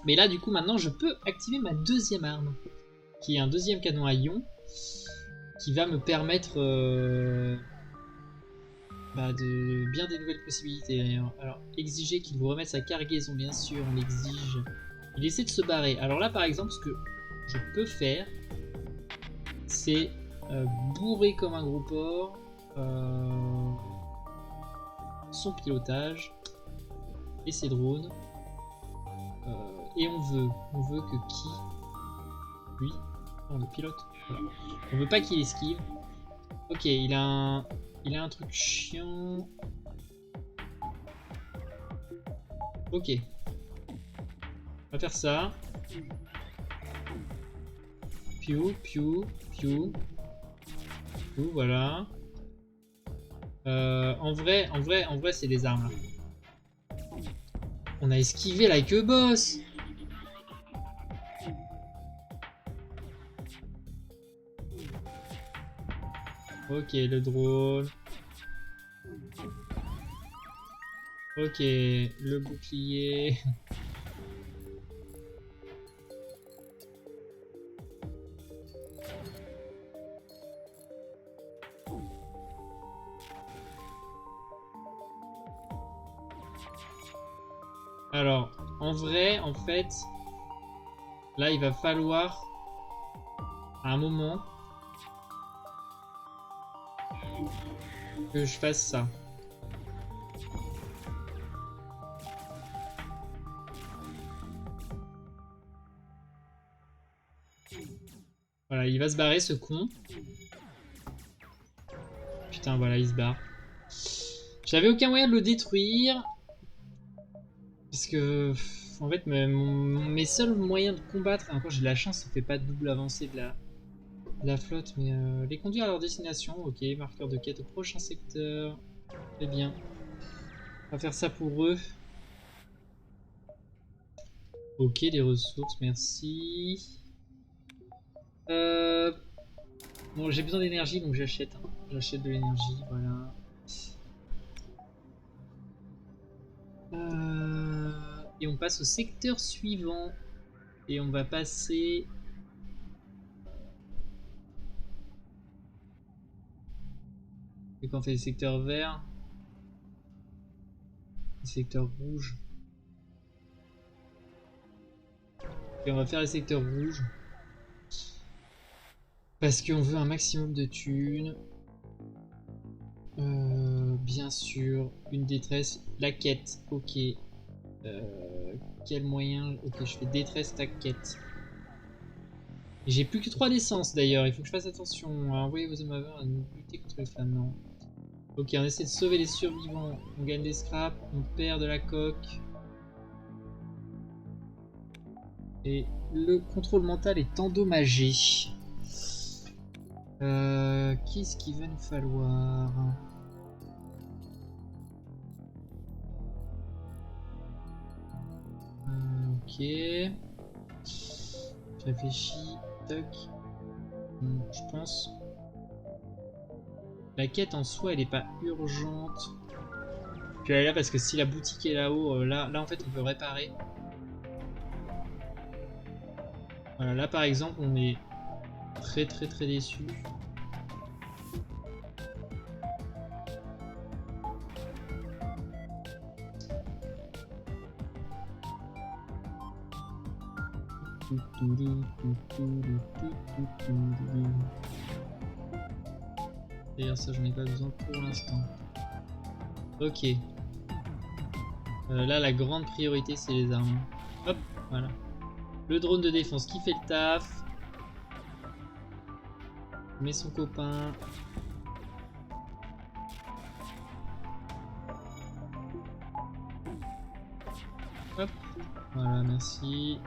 Mais là, du coup, maintenant, je peux activer ma deuxième arme. Qui est un deuxième canon à ion. Qui va me permettre... de bien des nouvelles possibilités. Alors, exiger qu'il vous remette sa cargaison, bien sûr, on l'exige. Il essaie de se barrer. Alors là, par exemple, ce que je peux faire, c'est bourrer comme un gros porc son pilotage et ses drones. Et on veut que qui? Lui? Non, le pilote. Voilà. On veut pas qu'il esquive. Ok, il a un truc chiant. Ok. On va faire ça. Piou, piou, piou. Piou, voilà. En vrai, c'est les armes là. On a esquivé la queue boss. Ok, le drone. Ok, le bouclier. Alors, en vrai, en fait, là, il va falloir, à un moment, que je fasse ça. Voilà, il va se barrer, ce con. Putain, voilà, il se barre. J'avais aucun moyen de le détruire. Parce que, en fait, mes seuls moyens de combattre, et encore j'ai de la chance, ça fait pas de double avancée de la flotte, mais les conduire à leur destination. Ok, marqueur de quête au prochain secteur. Très bien. On va faire ça pour eux. Ok, des ressources, merci. Bon, j'ai besoin d'énergie, donc j'achète. Hein. J'achète de l'énergie, voilà. Et on passe au secteur suivant. Et on va passer... Et quand on fait le secteur vert, le secteur rouge. Et on va faire le secteur rouge. Parce qu'on veut un maximum de thunes. Bien sûr, une détresse, la quête, ok. Quel moyen? Ok, je fais détresse, ta quête. J'ai plus que 3 d'essence d'ailleurs, il faut que je fasse attention. Envoyez vos hommes à main à nous lutter contre les flammes. Non. Ok, on essaie de sauver les survivants. On gagne des scraps, on perd de la coque. Et le contrôle mental est endommagé. Qu'est-ce qu'il va nous falloir? Ok. Je réfléchis. Toc. Je pense. La quête en soi, elle est pas urgente. Puis elle est là parce que si la boutique est là-haut, là en fait on peut réparer. Voilà, là par exemple on est très déçu. D'ailleurs ça j'en ai pas besoin pour l'instant. Ok. Là la grande priorité c'est les armes. Hop, voilà. Le drone de défense qui fait le taf. Met son copain. Hop, voilà, merci.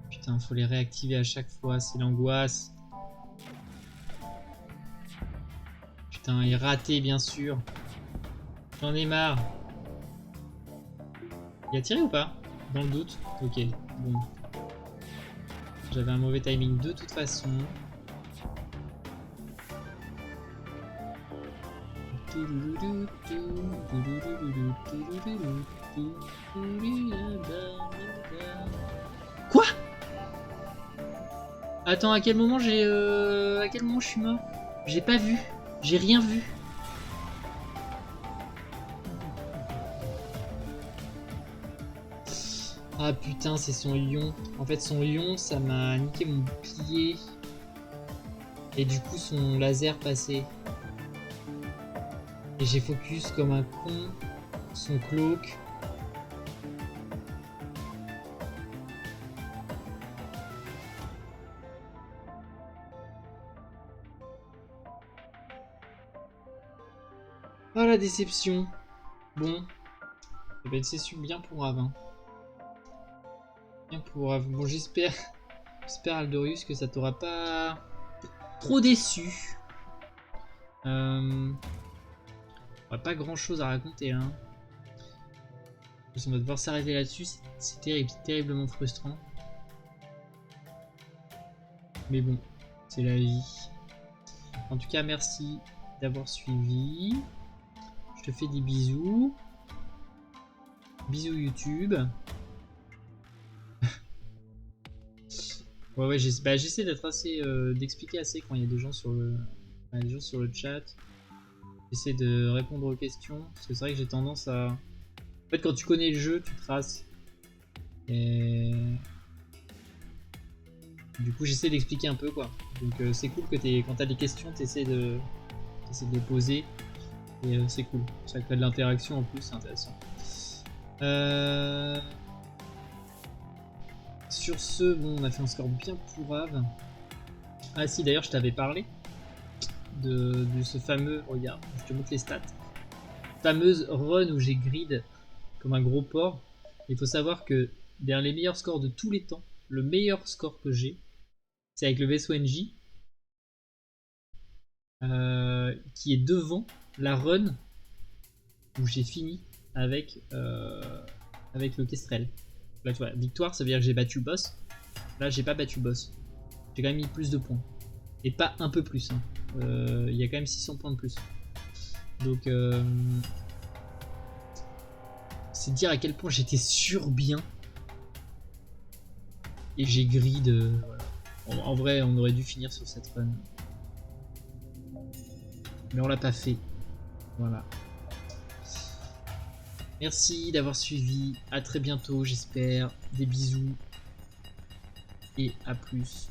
Putain, faut les réactiver à chaque fois, c'est l'angoisse. Putain, il est raté, bien sûr. J'en ai marre. Il a tiré ou pas? Dans le doute. Ok, bon. J'avais un mauvais timing de toute façon. Quoi? Attends, à quel moment j'ai à quel moment je suis mort? J'ai pas vu, j'ai rien vu. Ah putain, c'est son lion. En fait, son lion, ça m'a niqué mon bouclier. Et du coup, son laser passait. Et j'ai focus comme un con son cloak. Ah la déception. Bon. Eh ben, c'est bien pour Ravin. Bien pour Ravin. Bon, j'espère Aldorius que ça t'aura pas trop déçu. Pas grand chose à raconter hein. On va devoir s'arrêter là-dessus, c'est terriblement frustrant. Mais bon, c'est la vie. En tout cas, merci d'avoir suivi. Je te fais des bisous. Bisous YouTube. ouais, j'essaie d'être assez, d'expliquer assez quand il y a des gens sur le chat. J'essaie de répondre aux questions, parce que c'est vrai que j'ai tendance à... En fait, quand tu connais le jeu, tu traces. Et... Du coup, j'essaie d'expliquer un peu, quoi. Donc c'est cool que quand t'as des questions, t'essaies de les poser. Et c'est cool. Ça crée de l'interaction en plus, c'est intéressant. Sur ce, bon, on a fait un score bien pourrave. Ah si, d'ailleurs, je t'avais parlé de ce fameux... Regarde, je te montre les stats. Fameuse run où j'ai grid comme un gros porc. Il faut savoir que derrière les meilleurs scores de tous les temps, le meilleur score que j'ai, c'est avec le vaisseau NJ, qui est devant la run où j'ai fini avec le Kestrel. Là tu vois, victoire ça veut dire que j'ai battu boss. Là j'ai pas battu boss. J'ai quand même mis plus de points. Et pas un peu plus. Il y a quand même 600 points de plus. Donc c'est dire à quel point j'étais sûr bien. Et j'ai grid. Voilà. En vrai, on aurait dû finir sur cette run. Mais on l'a pas fait. Voilà. Merci d'avoir suivi. À très bientôt, j'espère. Des bisous. Et à plus.